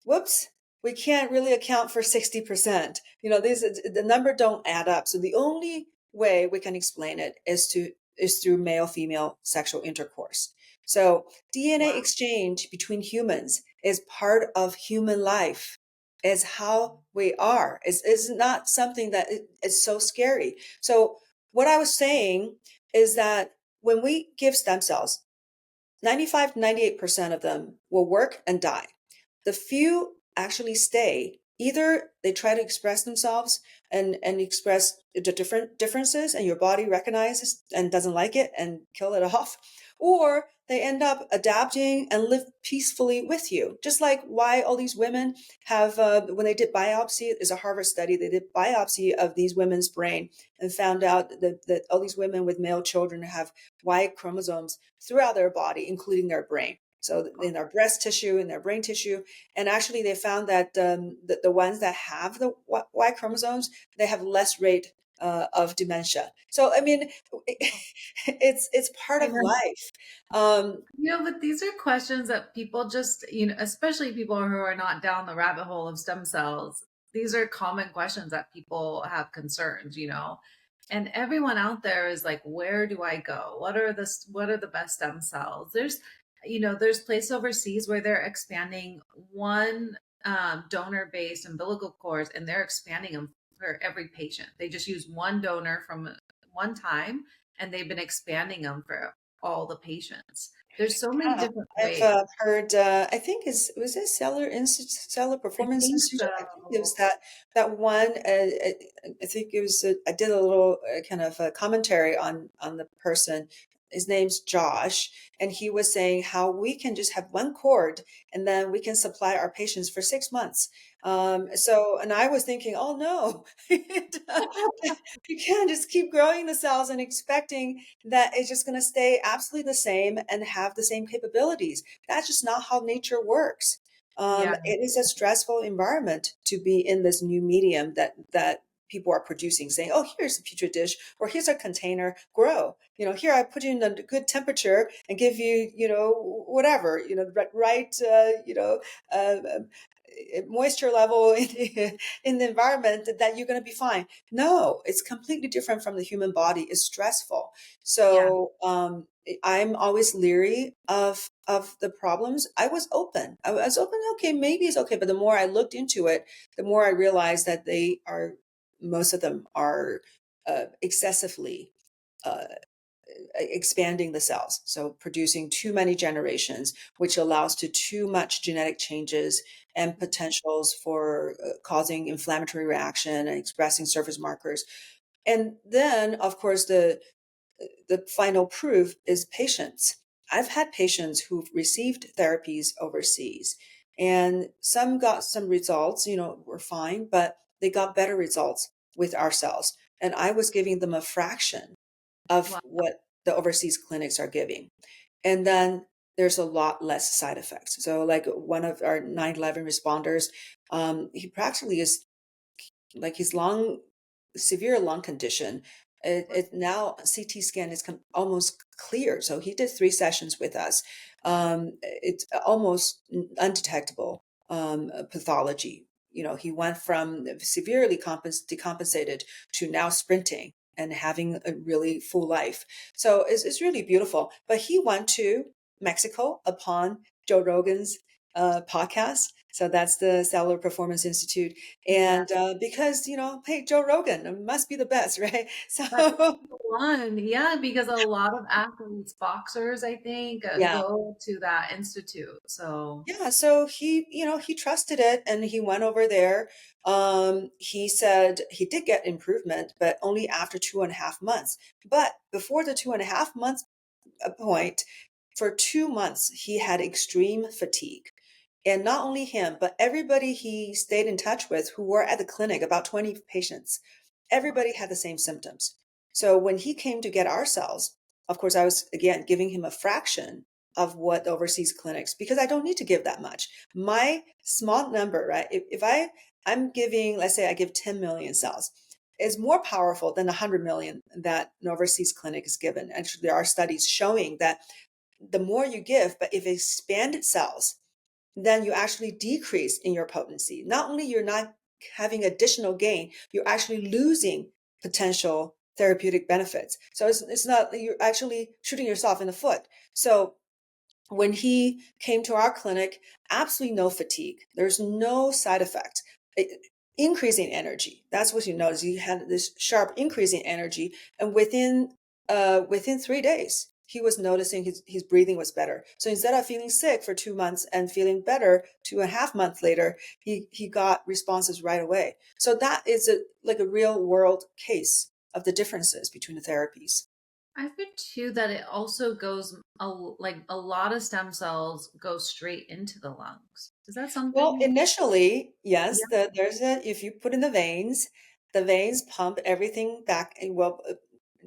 [SPEAKER 2] whoops, we can't really account for 60%. The number don't add up. So the only way we can explain it is through male female sexual intercourse. So DNA
[SPEAKER 3] Wow.
[SPEAKER 2] exchange between humans is part of human life. Is how we are. It's not something that is so scary. So what I was saying is that when we give stem cells, 95 to 98% of them will work and die. The few actually stay. Either they try to express themselves and express the different differences, and your body recognizes and doesn't like it and kill it off, or they end up adapting and live peacefully with you. Just like why all these women have, when they did biopsy, there's a Harvard study, they did biopsy of these women's brain and found out that all these women with male children have Y chromosomes throughout their body, including their brain. So in their breast tissue, in their brain tissue, and actually they found that the ones that have the Y chromosomes, they have less rate of dementia. So I mean, it's part
[SPEAKER 3] I
[SPEAKER 2] of
[SPEAKER 3] know.
[SPEAKER 2] life. Um,
[SPEAKER 3] But these are questions that people just, especially people who are not down the rabbit hole of stem cells, these are common questions that people have concerns. And everyone out there is like, where do I go? What are the best stem cells? There's places overseas where they're expanding one donor-based umbilical cords and they're expanding them for every patient. They just use one donor from one time and they've been expanding them for all the patients. There's so many
[SPEAKER 2] Yeah,
[SPEAKER 3] different
[SPEAKER 2] I've
[SPEAKER 3] ways.
[SPEAKER 2] heard. I think was it Cellular
[SPEAKER 3] I
[SPEAKER 2] Performance
[SPEAKER 3] think
[SPEAKER 2] Institute? I think it was
[SPEAKER 3] so.
[SPEAKER 2] that one. I think it was. I did a little kind of a commentary on the person. His name's Josh, and he was saying how we can just have one cord, and then we can supply our patients for 6 months. And I was thinking, oh no, you can't just keep growing the cells and expecting that it's just going to stay absolutely the same and have the same capabilities. That's just not how nature works.
[SPEAKER 3] Yeah.
[SPEAKER 2] It is a stressful environment to be in this new medium that people are producing, saying, "Oh, here's a petri dish, or here's a container, grow. Here I put you in a good temperature and give you, whatever, right, moisture level in the environment that you're going to be fine." No, it's completely different from the human body. It's stressful.
[SPEAKER 3] Yeah.
[SPEAKER 2] So I'm always leery of the problems. I was open. I was open. Okay, maybe it's okay. But the more I looked into it, the more I realized that most of them are excessively uh, expanding the cells, so producing too many generations, which allows to too much genetic changes and potentials for causing inflammatory reaction and expressing surface markers. And then, of course, the final proof is patients. I've had patients who've received therapies overseas, and some got some results, were fine, but they got better results with our cells. And I was giving them a fraction of
[SPEAKER 3] Wow.
[SPEAKER 2] what the overseas clinics are giving. And then there's a lot less side effects. So, like one of our 9/11 responders, he practically is like his severe lung condition. It now CT scan is almost clear. So he did 3 sessions with us. It's almost undetectable pathology. He went from severely decompensated to now sprinting and having a really full life. So it's really beautiful. But he went to Mexico upon Joe Rogan's podcast. So that's the Cellular Performance Institute.
[SPEAKER 3] Yeah.
[SPEAKER 2] And because, hey, Joe Rogan must be the best, right?
[SPEAKER 3] That's
[SPEAKER 2] So,
[SPEAKER 3] the one. Yeah, because a lot of athletes, boxers, I think,
[SPEAKER 2] yeah.
[SPEAKER 3] go to that institute. So,
[SPEAKER 2] Yeah, so he trusted it and he went over there. He said he did get improvement, but only after 2.5 months. But before the 2.5 months point, for 2 months, he had extreme fatigue. And not only him, but everybody he stayed in touch with who were at the clinic, about 20 patients, everybody had the same symptoms. So when he came to get our cells, of course, I was again giving him a fraction of what the overseas clinics, because I don't need to give that much. My small number, right? If I'm giving, let's say I give 10 million cells, is more powerful than the 100 million that an overseas clinic is given. Actually, there are studies showing that the more you give, but if it expanded cells, then you actually decrease in your potency. Not only you're not having additional gain, you're actually losing potential therapeutic benefits. So it's not, you're actually shooting yourself in the foot. So when he came to our clinic, absolutely no fatigue. There's no side effects. Increasing energy. That's what you notice. He had this sharp increase in energy, and within 3 days, he was noticing his breathing was better. So instead of feeling sick for 2 months and feeling better 2.5 months later, he got responses right away. So that is like a real world case of the differences between the therapies.
[SPEAKER 3] I've heard too that it also goes like a lot of stem cells go straight into the lungs. Is that
[SPEAKER 2] Well,
[SPEAKER 3] something?
[SPEAKER 2] initially, yes,
[SPEAKER 3] Yeah.
[SPEAKER 2] if you put in the veins pump everything back and will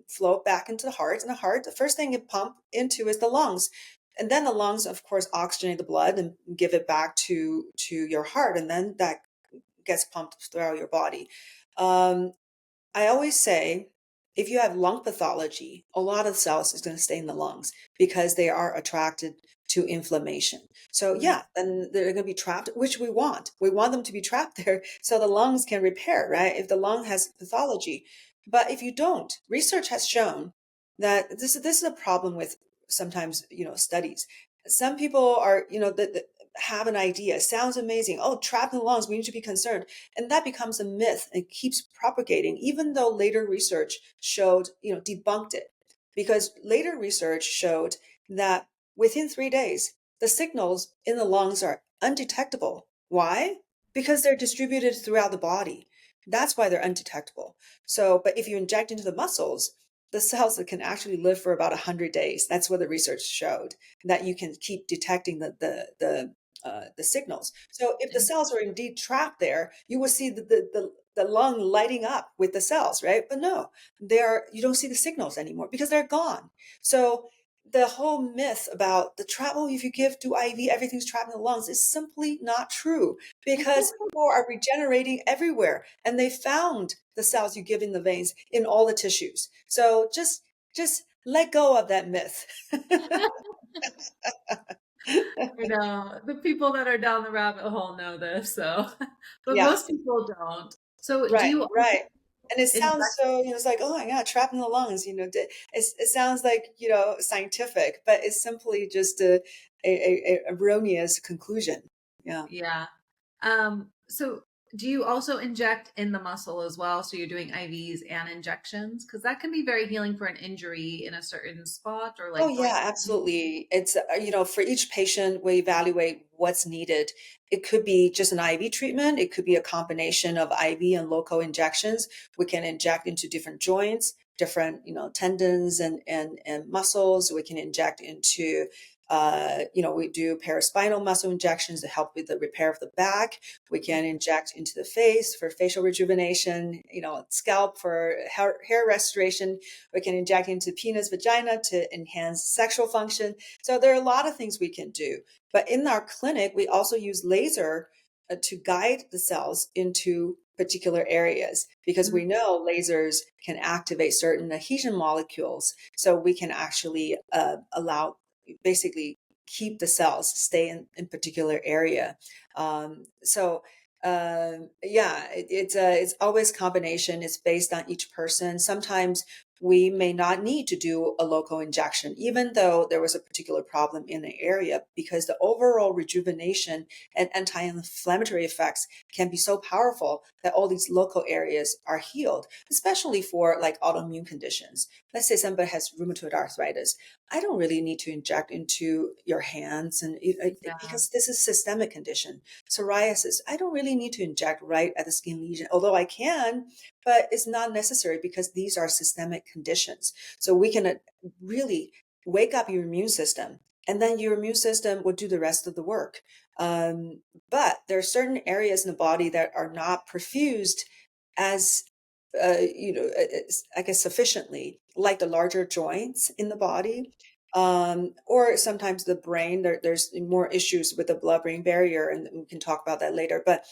[SPEAKER 2] flow back into the heart. And the first thing it pump into is the lungs. And then the lungs, of course, oxygenate the blood and give it back to your heart. And then that gets pumped throughout your body. Um, I always say if you have lung pathology, a lot of cells is going to stay in the lungs because they are attracted to inflammation. So
[SPEAKER 3] Mm.
[SPEAKER 2] yeah, then they're going to be trapped, which we want. We want them to be trapped there so the lungs can repair, right? If the lung has pathology. But if you don't, research has shown that this is a problem with sometimes, studies. Some people are, that have an idea, sounds amazing. Oh, trapped in the lungs, we need to be concerned. And that becomes a myth and keeps propagating, even though later research showed, debunked it. Because later research showed that within 3 days, the signals in the lungs are undetectable. Why? Because they're distributed throughout the body. That's why they're undetectable. So, but if you inject into the muscles, the cells that can actually live for about 100 days. That's what the research showed, that you can keep detecting the signals. So if the cells are indeed trapped there, you will see the lung lighting up with the cells, right? But no, you don't see the signals anymore because they're gone. So the whole myth about the travel, if you give to IV, everything's trapped in the lungs is simply not true because people are regenerating everywhere and they found the cells you give in the veins in all the tissues. So just let go of that myth.
[SPEAKER 3] You know, the people that are down the rabbit hole know this, so but
[SPEAKER 2] Yeah,
[SPEAKER 3] most people don't. So do
[SPEAKER 2] right,
[SPEAKER 3] you also
[SPEAKER 2] right. And it sounds
[SPEAKER 3] inject?
[SPEAKER 2] so, it's like, oh my God, trapped in the lungs, it sounds like, scientific, but it's simply just a erroneous conclusion. Yeah.
[SPEAKER 3] Yeah. So do you also inject in the muscle as well? So you're doing IVs and injections? Because that can be very healing for an injury in a certain spot or
[SPEAKER 2] Oh
[SPEAKER 3] like joint
[SPEAKER 2] yeah,
[SPEAKER 3] pain.
[SPEAKER 2] absolutely. It's, for each patient, we evaluate what's needed. It could be just an IV treatment. It could be a combination of IV and local injections. We can inject into different joints, different, tendons and muscles. We can inject into, we do paraspinal muscle injections to help with the repair of the back. We can inject into the face for facial rejuvenation, scalp for hair restoration. We can inject into penis, vagina to enhance sexual function. So there are a lot of things we can do. But in our clinic, we also use laser to guide the cells into particular areas because we
[SPEAKER 3] Mhm.
[SPEAKER 2] know lasers can activate certain adhesion molecules. So we can actually allow, basically, keep the cells stay in particular area. So yeah, it's always combination. It's based on each person. Sometimes we may not need to do a local injection, even though there was a particular problem in the area, because the overall rejuvenation and anti-inflammatory effects can be so powerful that all these local areas are healed, especially for like autoimmune conditions. Let's say somebody has rheumatoid arthritis. I don't really need to inject into your hands
[SPEAKER 3] Yeah.
[SPEAKER 2] because this is systemic condition. Psoriasis, I don't really need to inject right at the skin lesion, although I can, but it's not necessary because these are systemic conditions. So we can really wake up your immune system, and then your immune system will do the rest of the work. Um, but there are certain areas in the body that are not perfused as I guess sufficiently, like the larger joints in the body, or sometimes the brain. There's more issues with the blood-brain barrier, and we can talk about that later. But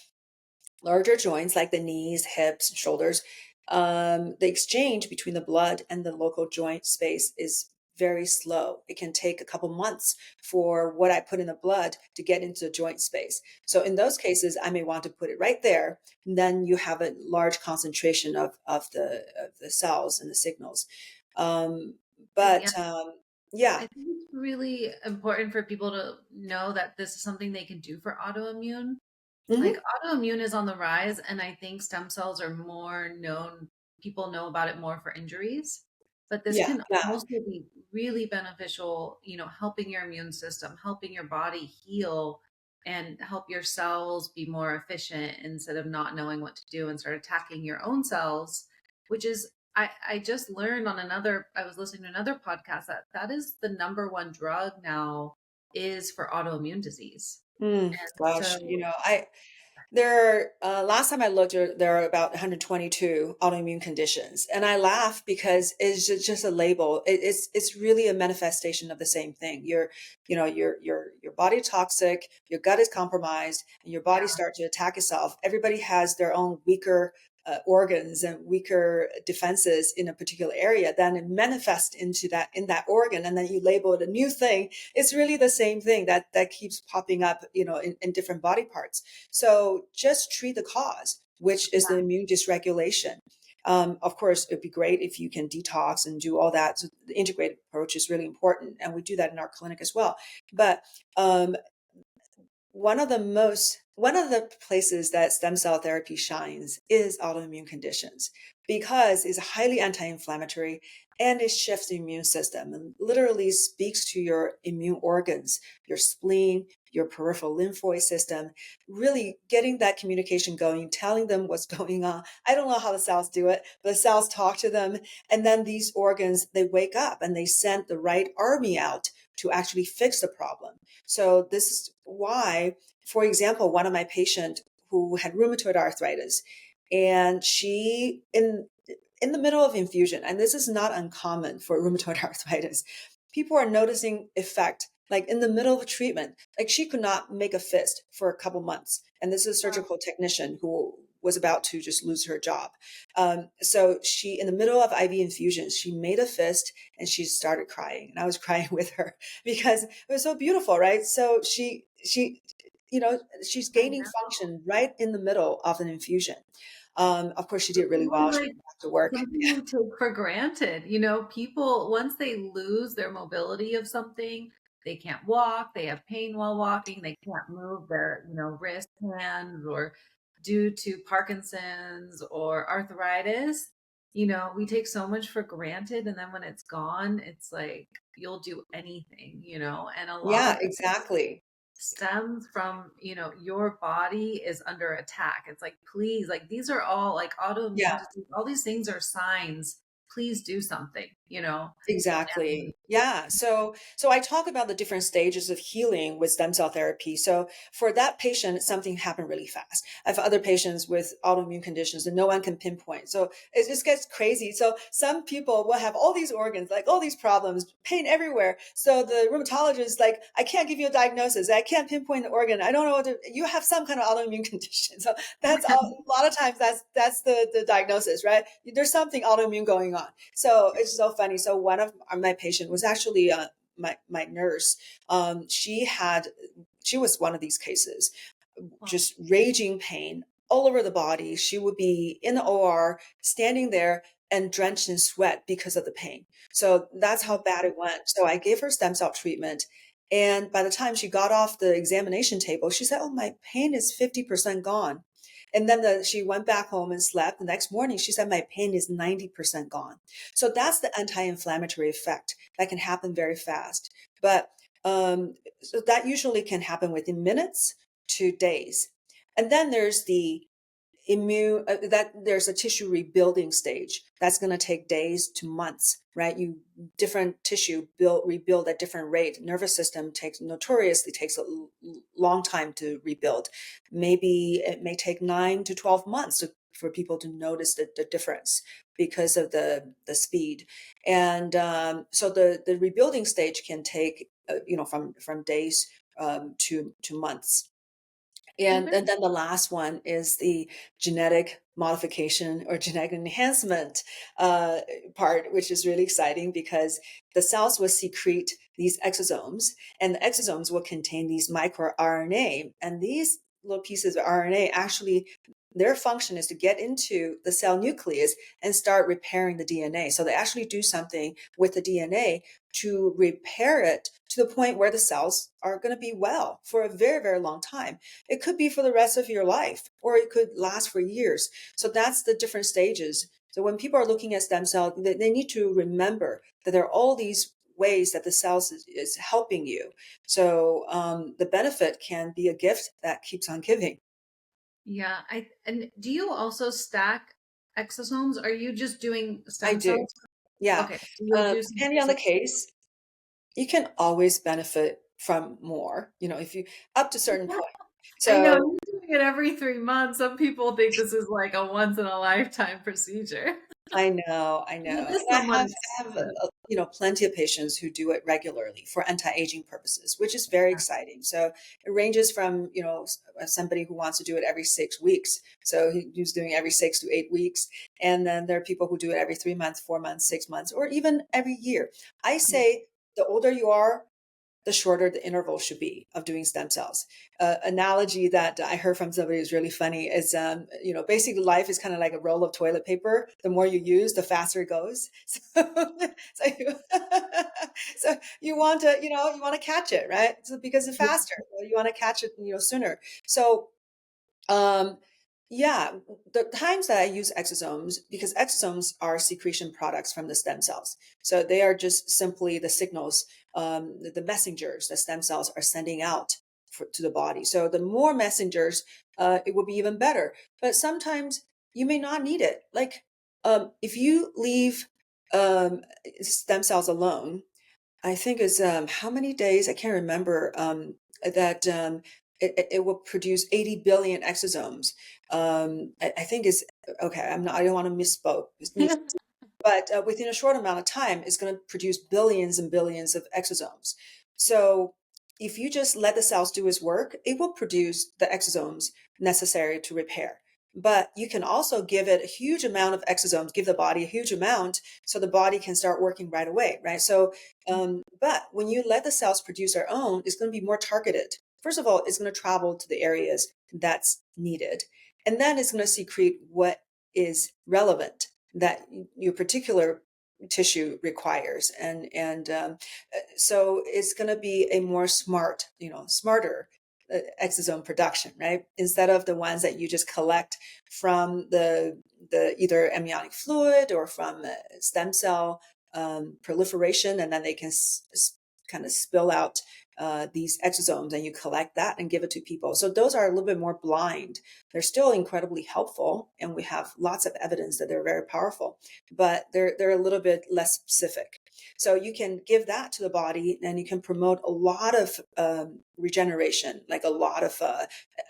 [SPEAKER 2] larger joints like the knees, hips, shoulders, the exchange between the blood and the local joint space is very slow. It can take a couple months for what I put in the blood to get into the joint space. So in those cases, I may want to put it right there. And then you have a large concentration of the cells and the signals. Um,
[SPEAKER 3] Yeah.
[SPEAKER 2] but
[SPEAKER 3] I
[SPEAKER 2] yeah.
[SPEAKER 3] think it's really important for people to know that this is something they can do for autoimmune. Like
[SPEAKER 2] Mhm.
[SPEAKER 3] autoimmune is on the rise, and I think stem cells are more known. People know about it more for injuries, but this
[SPEAKER 2] Yeah,
[SPEAKER 3] can
[SPEAKER 2] yeah.
[SPEAKER 3] also be really beneficial, helping your immune system, helping your body heal and help your cells be more efficient instead of not knowing what to do and start attacking your own cells, which is I just learned on I was listening to another podcast that that is the number one drug now is for autoimmune disease. And
[SPEAKER 2] Gosh,
[SPEAKER 3] so
[SPEAKER 2] I there last time I looked, there are about 122 autoimmune conditions, and I laugh because it's just a label. It's really a manifestation of the same thing. Your body toxic, your gut is compromised, and your body
[SPEAKER 3] yeah.
[SPEAKER 2] starts to attack itself. Everybody has their own weaker organs and weaker defenses in a particular area. Then it manifests into that in that organ, and then you label it a new thing. It's really the same thing that keeps popping up, in different body parts. So just treat the cause, which is the immune dysregulation. Of course, it'd be great if you can detox and do all that. So the integrated approach is really important, and we do that in our clinic as well. But um, one of the places that stem cell therapy shines is autoimmune conditions because it's highly anti-inflammatory and it shifts the immune system and literally speaks to your immune organs, your spleen, your peripheral lymphoid system, really getting that communication going, telling them what's going on. I don't know how the cells do it, but the cells talk to them. And then these organs, they wake up and they send the right army out to actually fix the problem. So this is why, for example, one of my patients who had rheumatoid arthritis, and she in the middle of infusion, and this is not uncommon for rheumatoid arthritis, people are noticing effect like in the middle of a treatment. Like she could not make a fist for a couple months. And this is a
[SPEAKER 3] Wow.
[SPEAKER 2] surgical technician who was about to just lose her job. So she, in the middle of IV infusions, she made a fist and she started crying. And I was crying with her because it was so beautiful, right? So she's
[SPEAKER 3] I
[SPEAKER 2] gaining
[SPEAKER 3] know.
[SPEAKER 2] function right in the middle of an infusion. Of course, she did really
[SPEAKER 3] Really,
[SPEAKER 2] well. She
[SPEAKER 3] like
[SPEAKER 2] went back to work.
[SPEAKER 3] something we take for granted. People, once they lose their mobility of something, they can't walk, they have pain while walking, they can't move their, wrist, hands, or due to Parkinson's or arthritis, we take so much for granted. And then when it's gone, it's like you'll do anything, and a lot
[SPEAKER 2] Yeah,
[SPEAKER 3] of
[SPEAKER 2] exactly.
[SPEAKER 3] stems from your body is under attack. It's like, please, like these are all like autoimmune
[SPEAKER 2] Yeah.
[SPEAKER 3] disease, all these things are signs, please do something. And
[SPEAKER 2] Exactly. Yeah. So I talk about the different stages of healing with stem cell therapy. So for that patient, something happened really fast. I have other patients with autoimmune conditions that no one can pinpoint. So it just gets crazy. So some people will have all these organs, like all these problems, pain everywhere. So the rheumatologist, like, I can't give you a diagnosis. I can't pinpoint the organ. I don't know you have some kind of autoimmune condition. So that's all, a lot of times that's the diagnosis, right? There's something autoimmune going on. So it's so funny. So one of my patient was actually my nurse. She was one of these cases,
[SPEAKER 3] well,
[SPEAKER 2] just raging pain all over the body. She would be in the OR, standing there and drenched in sweat because of the pain. So that's how bad it went. So I gave her stem cell treatment. And by the time she got off the examination table, she said, "Oh, my pain is 50% gone." And then she went back home and slept. The next morning, she said, "My pain is 90% gone." So that's the anti-inflammatory effect that can happen very fast. But so that usually can happen within minutes to days. And then there's the that there's a tissue rebuilding stage that's going to take days to months, right? Different tissue rebuild at different rate. Nervous system notoriously takes a long time to rebuild. Maybe it may take 9 to 12 months for people to notice the difference because of the speed. And so the rebuilding stage can take from days to months. And
[SPEAKER 3] even
[SPEAKER 2] then the last one is the genetic modification or genetic enhancement uh, part, which is really exciting because the cells will secrete these exosomes, and the exosomes will contain these microRNA. And these little pieces of RNA actually, their function is to get into the cell nucleus and start repairing the DNA. So they actually do something with the DNA to repair it to the point where the cells are going to be well for a very, very long time. It could be for the rest of your life, or it could last for years. So that's the different stages. So when people are looking at stem cell, they need to remember that there are all these ways that the cells is helping you. So the benefit can be a gift that keeps on giving.
[SPEAKER 3] yeah. And do you also stack exosomes? Are you just doing
[SPEAKER 2] I
[SPEAKER 3] stem
[SPEAKER 2] do.
[SPEAKER 3] cells?
[SPEAKER 2] Yeah.
[SPEAKER 3] Okay, so you'll do some
[SPEAKER 2] Depending on the case, you can always benefit from more, if you up to a certain point.
[SPEAKER 3] I know
[SPEAKER 2] So
[SPEAKER 3] you're doing it every 3 months. Some people think this is like a once in a lifetime procedure.
[SPEAKER 2] I know,
[SPEAKER 3] It
[SPEAKER 2] and
[SPEAKER 3] is
[SPEAKER 2] I
[SPEAKER 3] somewhat
[SPEAKER 2] have
[SPEAKER 3] expensive.
[SPEAKER 2] plenty of patients who do it regularly for anti-aging purposes, which is very exciting. So it ranges from somebody who wants to do it every 6 weeks, so who's doing it every 6 to 8 weeks, and then there are people who do it every 3 months, 4 months, 6 months, or even every year. I
[SPEAKER 3] Yeah.
[SPEAKER 2] say the older you are, the shorter the interval should be of doing stem cells. Analogy that I heard from somebody is really funny is, basically life is kind of like a roll of toilet paper. The more you use, the faster it goes. So, you, so you want to, you want to catch it, right? So because it's faster, so you want to catch it, sooner. So um, yeah, the times that I use exosomes, because exosomes are secretion products from the stem cells. So they are just simply the signals, the messengers that stem cells are sending out to the body. So the more messengers, it will be even better. But sometimes you may not need it. Like if you leave stem cells alone, I think it's how many days, I can't remember, that it will produce 80 billion exosomes. I think it's okay. I don't want to misspoke. but within a short amount of time, it's going to produce billions and billions of exosomes. So if you just let the cells do its work, it will produce the exosomes necessary to repair. But you can also give it a huge amount of exosomes, give the body a huge amount so the body can start working right away, right? So, but when you let the cells produce their own, it's going to be more targeted. First of all, it's going to travel to the areas that's needed. And then it's going to secrete what is relevant that your particular tissue requires. So it's going to be a more smarter exosome production, right? Instead of the ones that you just collect from the either amniotic fluid or from stem cell proliferation, and then they can kind of spill out these exosomes, and you collect that and give it to people. So those are a little bit more blind. They're still incredibly helpful, and we have lots of evidence that they're very powerful, but they're a little bit less specific. So you can give that to the body, and you can promote a lot of regeneration, like a lot of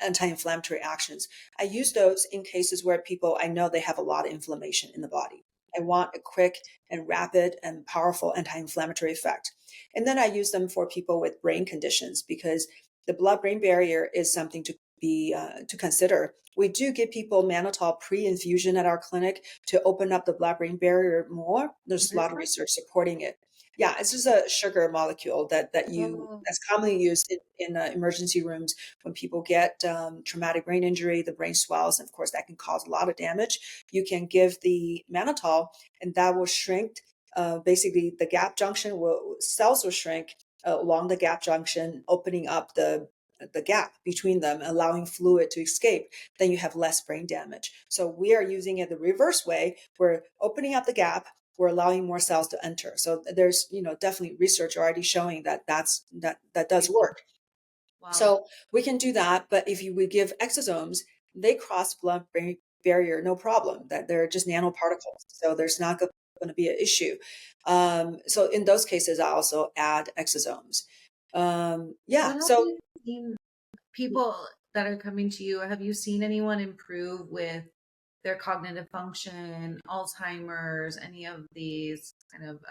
[SPEAKER 2] anti-inflammatory actions. I use those in cases where I know they have a lot of inflammation in the body. I want a quick and rapid and powerful anti-inflammatory effect. And then I use them for people with brain conditions, because the blood-brain barrier is something to consider. We do give people mannitol pre-infusion at our clinic to open up the blood-brain barrier more. There's a
[SPEAKER 3] What is
[SPEAKER 2] lot of
[SPEAKER 3] that?
[SPEAKER 2] research supporting it. Yeah, it's just a sugar molecule
[SPEAKER 3] Oh,
[SPEAKER 2] that's commonly used in emergency rooms when people get traumatic brain injury. The brain swells, and of course that can cause a lot of damage. You can give the mannitol, and that will shrink. Basically, the gap junction cells will shrink along the gap junction, opening up the gap between them, allowing fluid to escape. Then you have less brain damage. So we are using it the reverse way. We're opening up the gap. We're allowing more cells to enter. So there's definitely research already showing that that does
[SPEAKER 3] beautiful.
[SPEAKER 2] work.
[SPEAKER 3] Wow.
[SPEAKER 2] So we can do that. But if you would give exosomes, they cross blood-brain barrier, no problem. That they're just nanoparticles, so there's not going to be an issue. So in those cases, I also add exosomes.
[SPEAKER 3] What
[SPEAKER 2] Yeah.
[SPEAKER 3] have
[SPEAKER 2] So
[SPEAKER 3] you seen people that are coming to you? Have you seen anyone improve with their cognitive function, Alzheimer's, any of these kind of,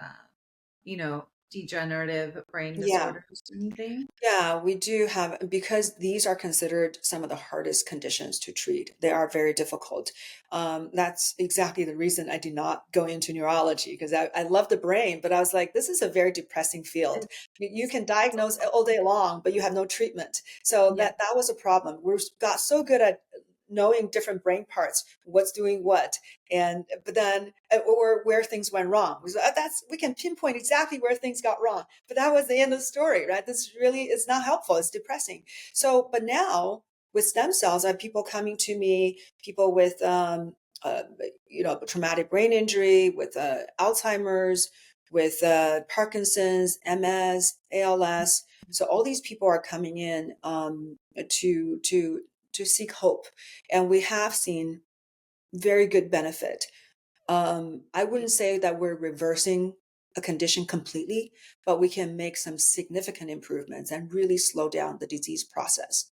[SPEAKER 3] degenerative brain
[SPEAKER 2] yeah.
[SPEAKER 3] disorders, anything?
[SPEAKER 2] Yeah, we do have, because these are considered some of the hardest conditions to treat. They are very difficult. That's exactly the reason I did not go into neurology, because I love the brain, but I was like, this is a very depressing field. You
[SPEAKER 3] It's
[SPEAKER 2] can diagnose all day long, but you have no treatment. So
[SPEAKER 3] Yeah,
[SPEAKER 2] that was a problem. We got so good at knowing different brain parts, what's doing what, and but then or where things went wrong. We can pinpoint exactly where things got wrong, but that was the end of the story, right? This really is not helpful. It's depressing. So, but now with stem cells, I have people coming to me, people with uh, traumatic brain injury, with Alzheimer's, with Parkinson's, MS, ALS. So all these people are coming in to seek hope, and we have seen very good benefit. I wouldn't say that we're reversing a condition completely, but we can make some significant improvements and really slow down the disease process.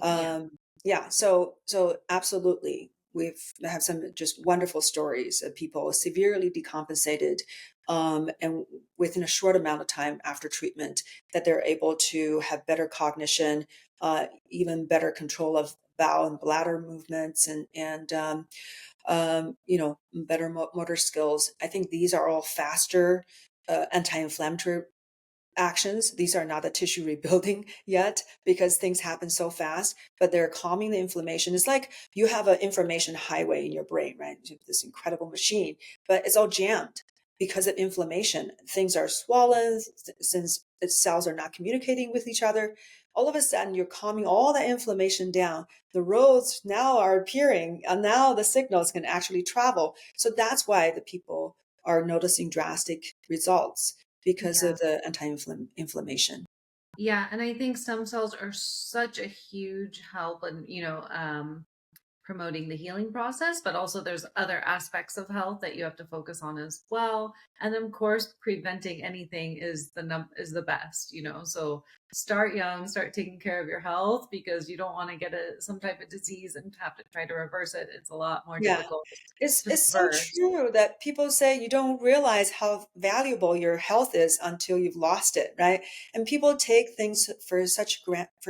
[SPEAKER 3] yeah,
[SPEAKER 2] Yeah, so absolutely, have some just wonderful stories of people severely decompensated, and within a short amount of time after treatment, that they're able to have better cognition, even better control of bowel and bladder movements, and better motor skills. I think these are all faster anti-inflammatory actions. These are not the tissue rebuilding yet, because things happen so fast, but they're calming the inflammation. It's like you have an information highway in your brain, right? You have this incredible machine, but it's all jammed because of inflammation. Things are swollen since the cells are not communicating with each other. All of a sudden, you're calming all that inflammation down. The roads now are appearing, and now the signals can actually travel. So that's why the people are noticing drastic results, because
[SPEAKER 3] yeah.
[SPEAKER 2] of the anti-inflammation.
[SPEAKER 3] Yeah, and I think stem cells are such a huge help, and promoting the healing process, but also there's other aspects of health that you have to focus on as well. And of course, preventing anything is is the best, So start young, start taking care of your health, because you don't want to get some type of disease and have to try to reverse it. It's a lot more
[SPEAKER 2] Yeah.
[SPEAKER 3] difficult to
[SPEAKER 2] It's so
[SPEAKER 3] reverse.
[SPEAKER 2] true that people say you don't realize how valuable your health is until you've lost it, right? And people take things for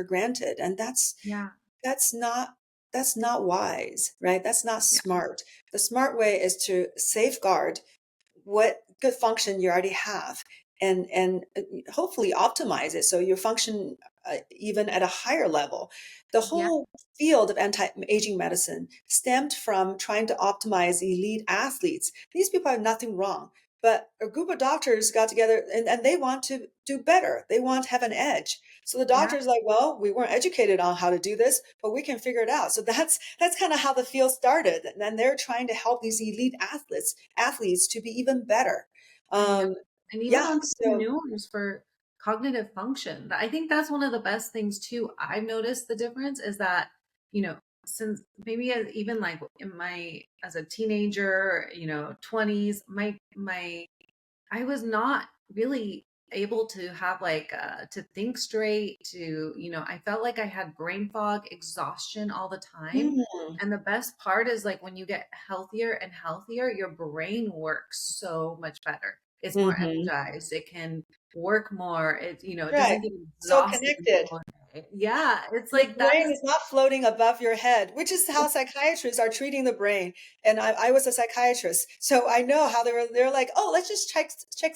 [SPEAKER 2] granted, and
[SPEAKER 3] Yeah.
[SPEAKER 2] that's not that's not wise, right? That's not
[SPEAKER 3] Yeah.
[SPEAKER 2] smart. The smart way is to safeguard what good function you already have, and hopefully optimize it so you function even at a higher level. The
[SPEAKER 3] Yeah.
[SPEAKER 2] whole field of anti-aging medicine stemmed from trying to optimize elite athletes. These people have nothing wrong, but a group of doctors got together, and they want to do better. They want to have an edge. So the
[SPEAKER 3] Yeah.
[SPEAKER 2] doctor's like, well, we weren't educated on how to do this, but we can figure it out. So that's kind of how the field started. And then they're trying to help these elite athletes to be even better.
[SPEAKER 3] I know.
[SPEAKER 2] Um,
[SPEAKER 3] And even
[SPEAKER 2] yeah. So,
[SPEAKER 3] entrepreneurs for cognitive function. I think that's one of the best things too. I've noticed the difference is that, since maybe even like in my as a teenager, 20s, my I was not really able to have like to think straight, I felt like I had brain fog, exhaustion all the time.
[SPEAKER 2] mm,
[SPEAKER 3] And the best part is like when you get healthier and healthier, your brain works so much better. It's more
[SPEAKER 2] mhm.
[SPEAKER 3] energized. It can work more. It
[SPEAKER 2] Right.
[SPEAKER 3] doesn't get
[SPEAKER 2] So
[SPEAKER 3] exhausted in the
[SPEAKER 2] connected.
[SPEAKER 3] middle of the day. Yeah, it's
[SPEAKER 2] Your
[SPEAKER 3] like that
[SPEAKER 2] brain
[SPEAKER 3] is
[SPEAKER 2] is not floating above your head, which is how psychiatrists are treating the brain. And I was a psychiatrist, so I know how they're like, oh, let's just check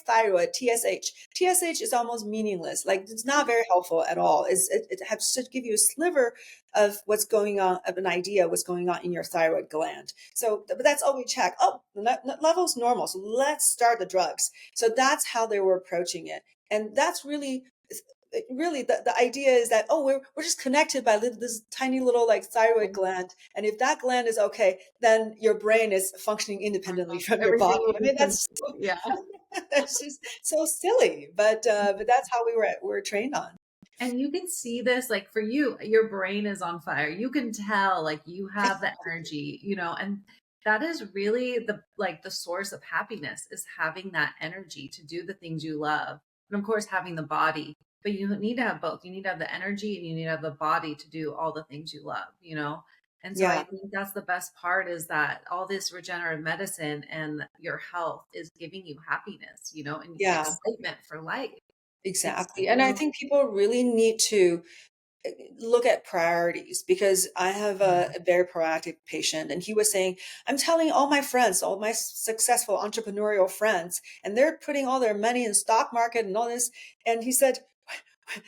[SPEAKER 2] thyroid, TSH. TSH is almost meaningless. Like it's not very helpful at all. It has to give you a sliver of what's going on, of an idea what's going on in your thyroid gland. So, but that's all we check. Oh, the level's normal. So let's start the drugs. So that's how they were approaching it. And that's really the idea is that, oh, we're just connected by this tiny little like thyroid gland, and if that gland is okay, then your brain is functioning independently from your
[SPEAKER 3] everything
[SPEAKER 2] body.
[SPEAKER 3] will
[SPEAKER 2] I
[SPEAKER 3] be
[SPEAKER 2] mean, that's
[SPEAKER 3] yeah.
[SPEAKER 2] that's just so silly, but that's how we're trained on.
[SPEAKER 3] And you can see this, like for you, your brain is on fire. You can tell, like you have the energy, and that is really the source of happiness is having that energy to do the things you love. And of course, having the body, but you need to have both. You need to have the energy and you need to have the body to do all the things you love. And so I
[SPEAKER 2] Yeah,
[SPEAKER 3] think that's the best part is that all this regenerative medicine and your health is giving you happiness, and
[SPEAKER 2] yeah,
[SPEAKER 3] excitement for life. It's
[SPEAKER 2] exactly. And I think people really need to look at priorities, because I have a very proactive patient, and he was saying, I'm telling all my friends, all my successful entrepreneurial friends, and they're putting all their money in stock market and all this. And he said,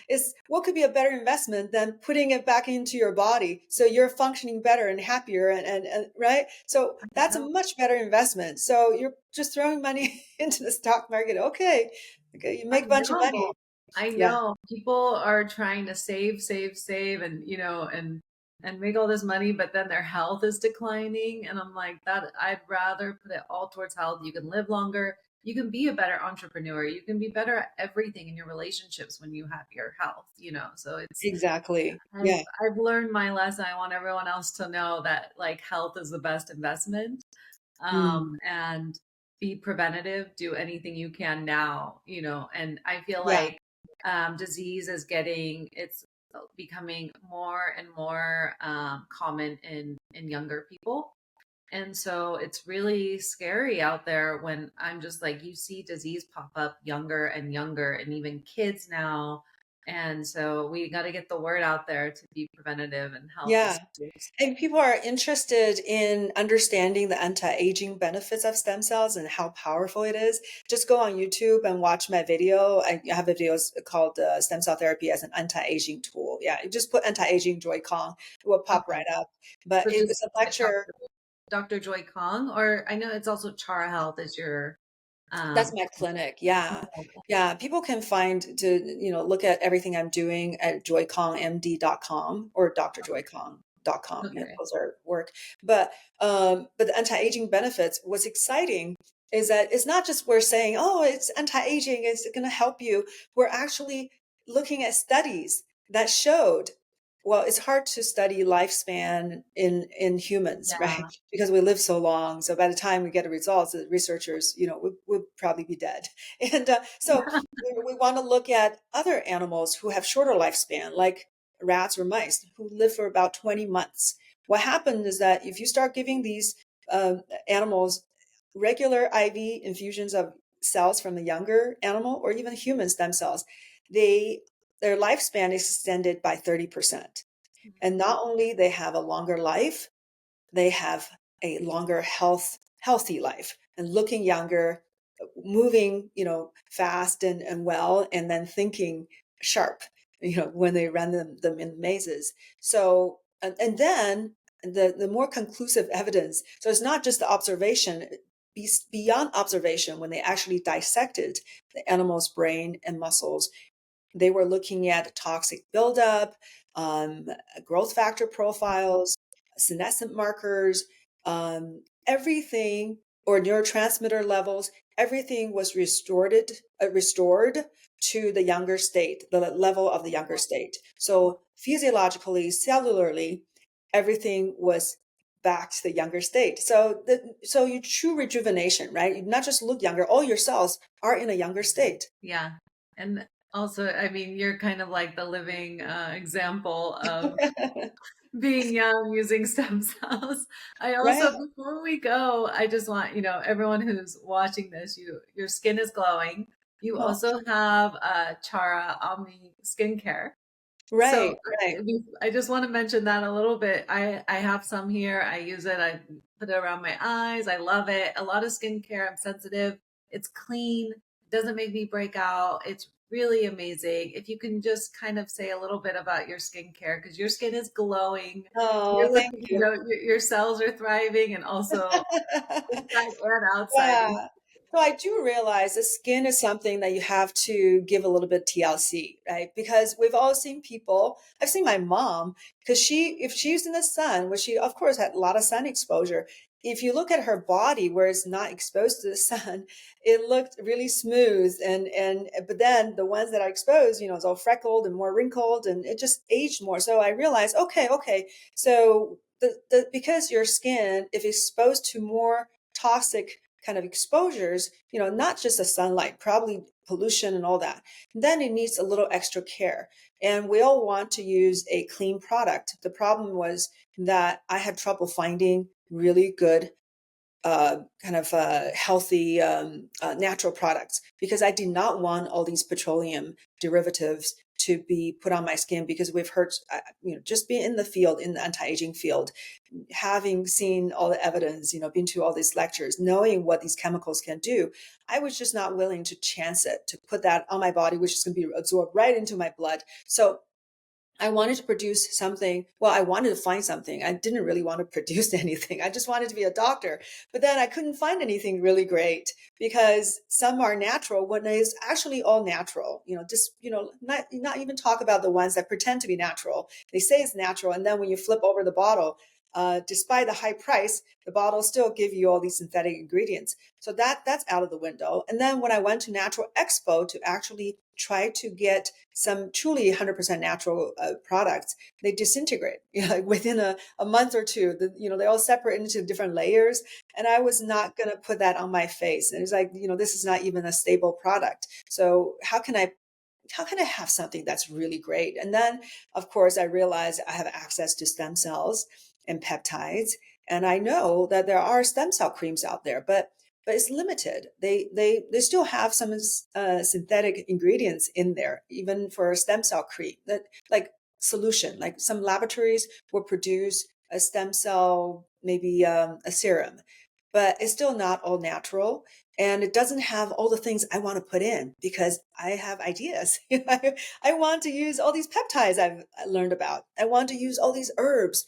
[SPEAKER 2] is what could be a better investment than putting it back into your body so you're functioning better and happier, and right? So that's a much better investment. So you're just throwing money into the stock market. Okay, you
[SPEAKER 3] I
[SPEAKER 2] make a bunch of
[SPEAKER 3] know.
[SPEAKER 2] money.
[SPEAKER 3] I
[SPEAKER 2] Yeah,
[SPEAKER 3] know. People are trying to save, save, save and make all this money, but then their health is declining. And I'm like, that I'd rather put it all towards health. You can live longer. You can be a better entrepreneur. You can be better at everything in your relationships when you have your health. So
[SPEAKER 2] exactly. Yeah.
[SPEAKER 3] I've learned my lesson. I want everyone else to know that like health is the best investment,
[SPEAKER 2] Mm,
[SPEAKER 3] and be preventative, do anything you can now, and I feel
[SPEAKER 2] yeah.
[SPEAKER 3] like disease is it's becoming more and more common in younger people. And so it's really scary out there when I'm just like, you see disease pop up younger and younger, and even kids now. And so we got to get the word out there to be preventative and health is
[SPEAKER 2] Yeah.
[SPEAKER 3] first.
[SPEAKER 2] And people are interested in understanding the anti-aging benefits of stem cells and how powerful it is. Just go on YouTube and watch my video. I have a video called Stem Cell Therapy as an Anti-Aging Tool. Yeah, you just put anti-aging Joy Kong, it will pop
[SPEAKER 3] Okay.
[SPEAKER 2] right up. But
[SPEAKER 3] So
[SPEAKER 2] it
[SPEAKER 3] just
[SPEAKER 2] was a
[SPEAKER 3] at
[SPEAKER 2] lecture.
[SPEAKER 3] Dr. Joy Kong, or I know it's also Chara Health is your
[SPEAKER 2] That's
[SPEAKER 3] um
[SPEAKER 2] my clinic. Yeah. Yeah. People can find look at everything I'm doing at joykongmd.com or drjoykong.com. Yeah,
[SPEAKER 3] okay.
[SPEAKER 2] those are work. But the anti-aging benefits, what's exciting is that it's not just we're saying, oh, it's anti-aging, it's going to help you. We're actually looking at studies that showed well, it's hard to study lifespan in humans, right?
[SPEAKER 3] Yeah.
[SPEAKER 2] Because we live so long. So by the time we get the results, the researchers, would probably be dead. And so we want to look at other animals who have shorter lifespan, like rats or mice, who live for about 20 months. What happened is that if you start giving these animals regular IV infusions of cells from a younger animal or even human stem cells, they their lifespan is extended by 30%. And not only they have a longer life, they have a longer healthy life and looking younger, moving, fast and well, and then thinking sharp, when they run them in mazes. So, and then the more conclusive evidence. So it's not just the observation, beyond observation, when they actually dissected the animal's brain and muscles, they were looking at toxic buildup, um, growth factor profiles, senescent markers, everything, or neurotransmitter levels. Everything was restored to the younger state, the level of the younger state. So physiologically, cellularly, everything was back to the younger state. So you true rejuvenation, right? You not just look younger, all your cells are in a younger state.
[SPEAKER 3] Yeah. And also, I mean, you're kind of like the living example of being young using stem cells. I also,
[SPEAKER 2] Right.
[SPEAKER 3] before we go, I just want, everyone who's watching this, your skin is glowing. You
[SPEAKER 2] Oh,
[SPEAKER 3] also have Chara Omni skincare. So
[SPEAKER 2] right, right.
[SPEAKER 3] I just want to mention that a little bit. I have some here. I use it. I put it around my eyes. I love it. A lot of skincare. I'm sensitive. It's clean. It doesn't make me break out. It's really amazing. If you can just kind of say a little bit about your skincare, because your skin is glowing.
[SPEAKER 2] Oh,
[SPEAKER 3] You're
[SPEAKER 2] thank
[SPEAKER 3] looking,
[SPEAKER 2] you.
[SPEAKER 3] your cells are thriving, and also inside and outside.
[SPEAKER 2] Yeah. So I do realize the skin is something that you have to give a little bit TLC, right? Because we've all seen people. I've seen my mom, because if she's in the sun, which she of course had a lot of sun exposure. If you look at her body where it's not exposed to the sun, it looked really smooth. And but then the ones that are exposed, it's all freckled and more wrinkled, and it just aged more. So I realized, okay. So because your skin, if exposed to more toxic kind of exposures, not just the sunlight, probably pollution and all that, then it needs a little extra care. And we all want to use a clean product. The problem was that I had trouble finding really good kind of healthy natural products, because I did not want all these petroleum derivatives to be put on my skin, because we've heard, just being in the field, in the anti-aging field, having seen all the evidence, been to all these lectures, knowing what these chemicals can do, I was just not willing to chance it, to put that on my body, which is going to be absorbed right into my blood. So I wanted to produce something. Well, I wanted to find something. I didn't really want to produce anything. I just wanted to be a doctor. But then I couldn't find anything really great, because some are natural when it's actually all natural. Not even talk about the ones that pretend to be natural. They say it's natural. And then when you flip over the bottle, despite the high price, the bottles still give you all these synthetic ingredients. So that's out of the window. And then when I went to Natural Expo to actually try to get some truly 100% natural products, they disintegrate, like within a month or two. They all separate into different layers, and I was not going to put that on my face. And it's like, this is not even a stable product. So how can I have something that's really great? And then, of course, I realized I have access to stem cells and peptides, and I know that there are stem cell creams out there, but it's limited. They still have some synthetic ingredients in there, even for a stem cell cream, that like solution. Like some laboratories will produce a stem cell, maybe a serum, but it's still not all natural. And it doesn't have all the things I want to put in, because I have ideas. I want to use all these peptides I've learned about. I want to use all these herbs.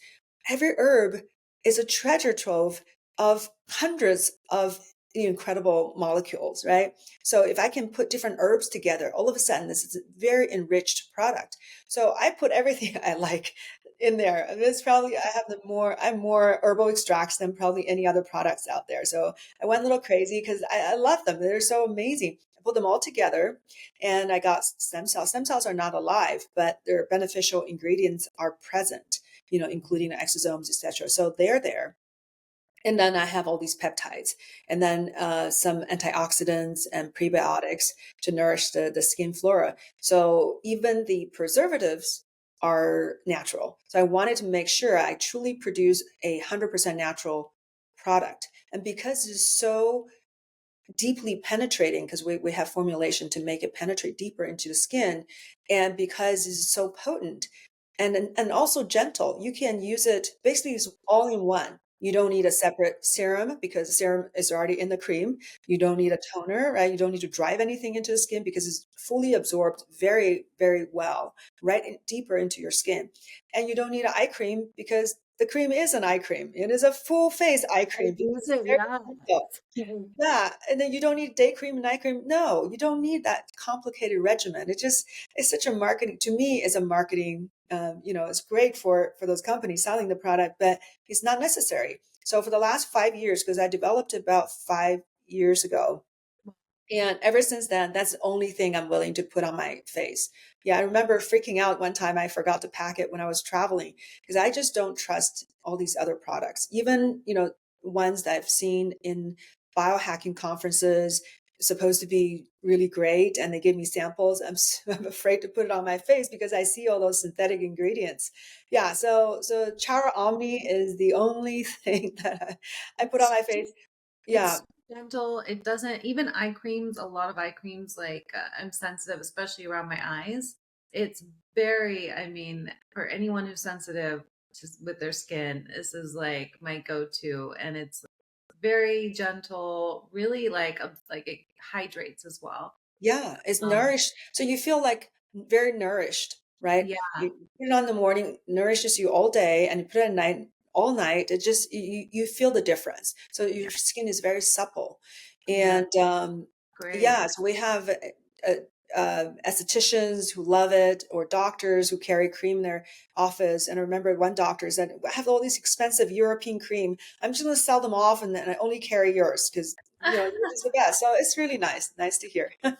[SPEAKER 2] Every herb is a treasure trove of hundreds of incredible molecules, right? So if I can put different herbs together, all of a sudden this is a very enriched product. So I put everything I like in there. And it's probably, I'm more herbal extracts than probably any other products out there. So I went a little crazy because I love them. They're so amazing. put them all together, and I got stem cells. Stem cells are not alive, but their beneficial ingredients are present, including exosomes, etc. So they're there. And then I have all these peptides, and then some antioxidants and prebiotics to nourish the skin flora. So even the preservatives are natural. So I wanted to make sure I truly produce 100% natural product. And because it's so deeply penetrating, because we have formulation to make it penetrate deeper into the skin, and because it's so potent and also gentle, you can use it basically it's all in one. You don't need a separate serum because the serum is already in the cream. You don't need a toner, right? You don't need to drive anything into the skin because it's fully absorbed very, very well, right deeper into your skin. And you don't need an eye cream because the cream is an eye cream. It is a full face eye
[SPEAKER 3] I
[SPEAKER 2] cream because
[SPEAKER 3] use
[SPEAKER 2] it's
[SPEAKER 3] it,
[SPEAKER 2] very
[SPEAKER 3] yeah.
[SPEAKER 2] gentle. Yeah, and then you don't need day cream and night cream. No, you don't need that complicated regimen. It's such a marketing, to me, it's a marketing, it's great for those companies selling the product, but it's not necessary. So for the last 5 years, because I developed it about 5 years ago, and ever since then, that's the only thing I'm willing to put on my face. Yeah, I remember freaking out one time I forgot to pack it when I was traveling because I just don't trust all these other products. Even, ones that I've seen in biohacking conferences, supposed to be really great, and they give me samples. I'm afraid to put it on my face because I see all those synthetic ingredients. Yeah, so Chara Omni is the only thing that I put on
[SPEAKER 3] It's
[SPEAKER 2] my face. Yeah,
[SPEAKER 3] it's gentle. It doesn't even eye creams, a lot of eye creams, like I'm sensitive, especially around my eyes. It's very, I mean, for anyone who's sensitive just with their skin, this is like my go-to, and it's very gentle, really like it hydrates as well.
[SPEAKER 2] yeah, it's
[SPEAKER 3] Um,
[SPEAKER 2] nourished. So you feel like very nourished, right?
[SPEAKER 3] yeah,
[SPEAKER 2] You put it on in the morning, nourishes you all day, and you put it at night, all night. It just you feel the difference. So
[SPEAKER 3] yeah,
[SPEAKER 2] your skin is very supple,
[SPEAKER 3] yeah,
[SPEAKER 2] and
[SPEAKER 3] great.
[SPEAKER 2] yeah. So we have estheticians who love it, or doctors who carry cream in their office. And I remember one doctor said, "I have all these expensive European cream. I'm just going to sell them off, and then I only carry yours because." Yours is the best. So it's really nice to hear.
[SPEAKER 3] Yeah,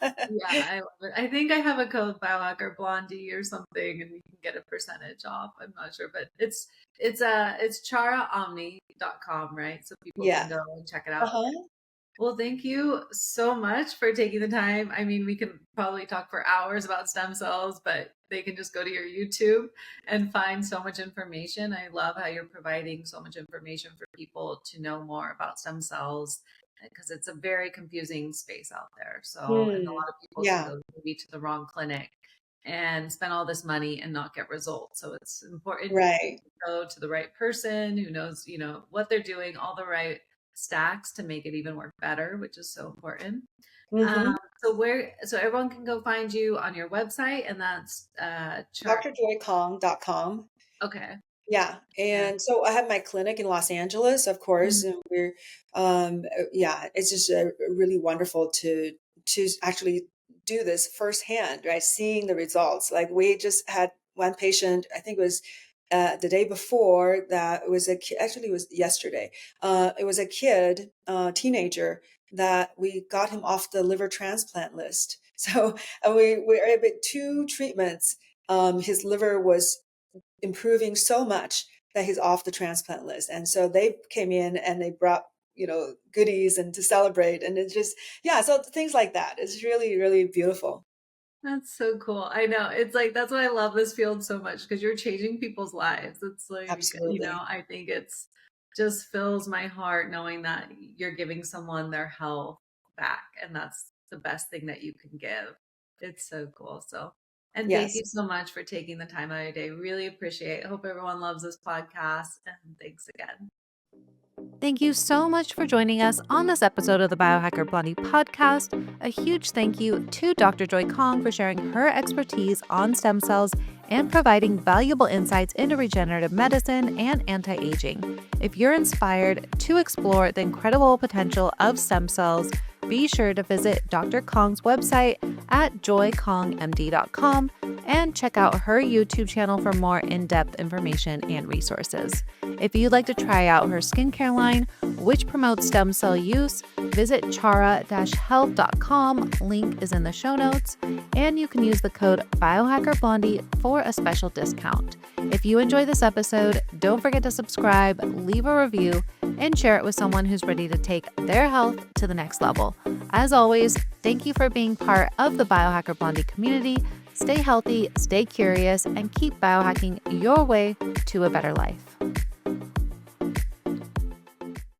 [SPEAKER 3] I love it. I think I have a code BiohackerBlondie or something, and we can get a percentage off. I'm not sure, but it's charaomni.com, right? So people can
[SPEAKER 2] Yeah.
[SPEAKER 3] go and check it out.
[SPEAKER 2] Uh-huh.
[SPEAKER 3] Well, thank you so much for taking the time. I mean, we can probably talk for hours about stem cells, but they can just go to your YouTube and find so much information. I love how you're providing so much information for people to know more about stem cells because it's a very confusing space out there. So, and a
[SPEAKER 2] Hmm.
[SPEAKER 3] lot of people can
[SPEAKER 2] Yeah.
[SPEAKER 3] go maybe to the wrong clinic and spend all this money and not get results. So it's important
[SPEAKER 2] Right.
[SPEAKER 3] to go to the right person who knows, what they're doing, all the right stacks to make it even work better, which is so important. Um,
[SPEAKER 2] Mm-hmm.
[SPEAKER 3] so everyone can go find you on your website, and that's chart.
[SPEAKER 2] drjoykong.com.
[SPEAKER 3] Okay.
[SPEAKER 2] Yeah.
[SPEAKER 3] Yeah.
[SPEAKER 2] And so I have my clinic in Los Angeles, of course,
[SPEAKER 3] Mhm.
[SPEAKER 2] and yeah, it's just really wonderful to actually do this firsthand, right? Seeing the results. Like we just had one patient, I think it was the day before that it was actually it was yesterday. It was a kid, teenager that we got him off the liver transplant list. So we were able two treatments. His liver was improving so much that he's off the transplant list. And so they came in and they brought, goodies and to celebrate. And it's just, yeah, so things like that. It's really, really beautiful.
[SPEAKER 3] That's so cool. I know. It's like that's why I love this field so much because you're changing people's lives. It's like,
[SPEAKER 2] Absolutely.
[SPEAKER 3] I think it's just fills my heart knowing that you're giving someone their health back, and that's the best thing that you can give. It's so cool. So, and thank
[SPEAKER 2] Yes.
[SPEAKER 3] you so much for taking the time out of your day. Really appreciate it. Hope everyone loves this podcast, and thanks again.
[SPEAKER 1] Thank you so much for joining us on this episode of the Biohacker Blondie podcast. A huge thank you to Dr. Joy Kong for sharing her expertise on stem cells and providing valuable insights into regenerative medicine and anti-aging. If you're inspired to explore the incredible potential of stem cells, be sure to visit Dr. Kong's website at joykongmd.com and check out her YouTube channel for more in-depth information and resources. If you'd like to try out her skincare line, which promotes stem cell use, Visit chara-health.com. Link is in the show notes. And you can use the code BiohackerBlondie for a special discount. If you enjoy this episode, don't forget to subscribe, leave a review, and share it with someone who's ready to take their health to the next level. As always, thank you for being part of the Biohacker Blondie community. Stay healthy, stay curious, and keep biohacking your way to a better life.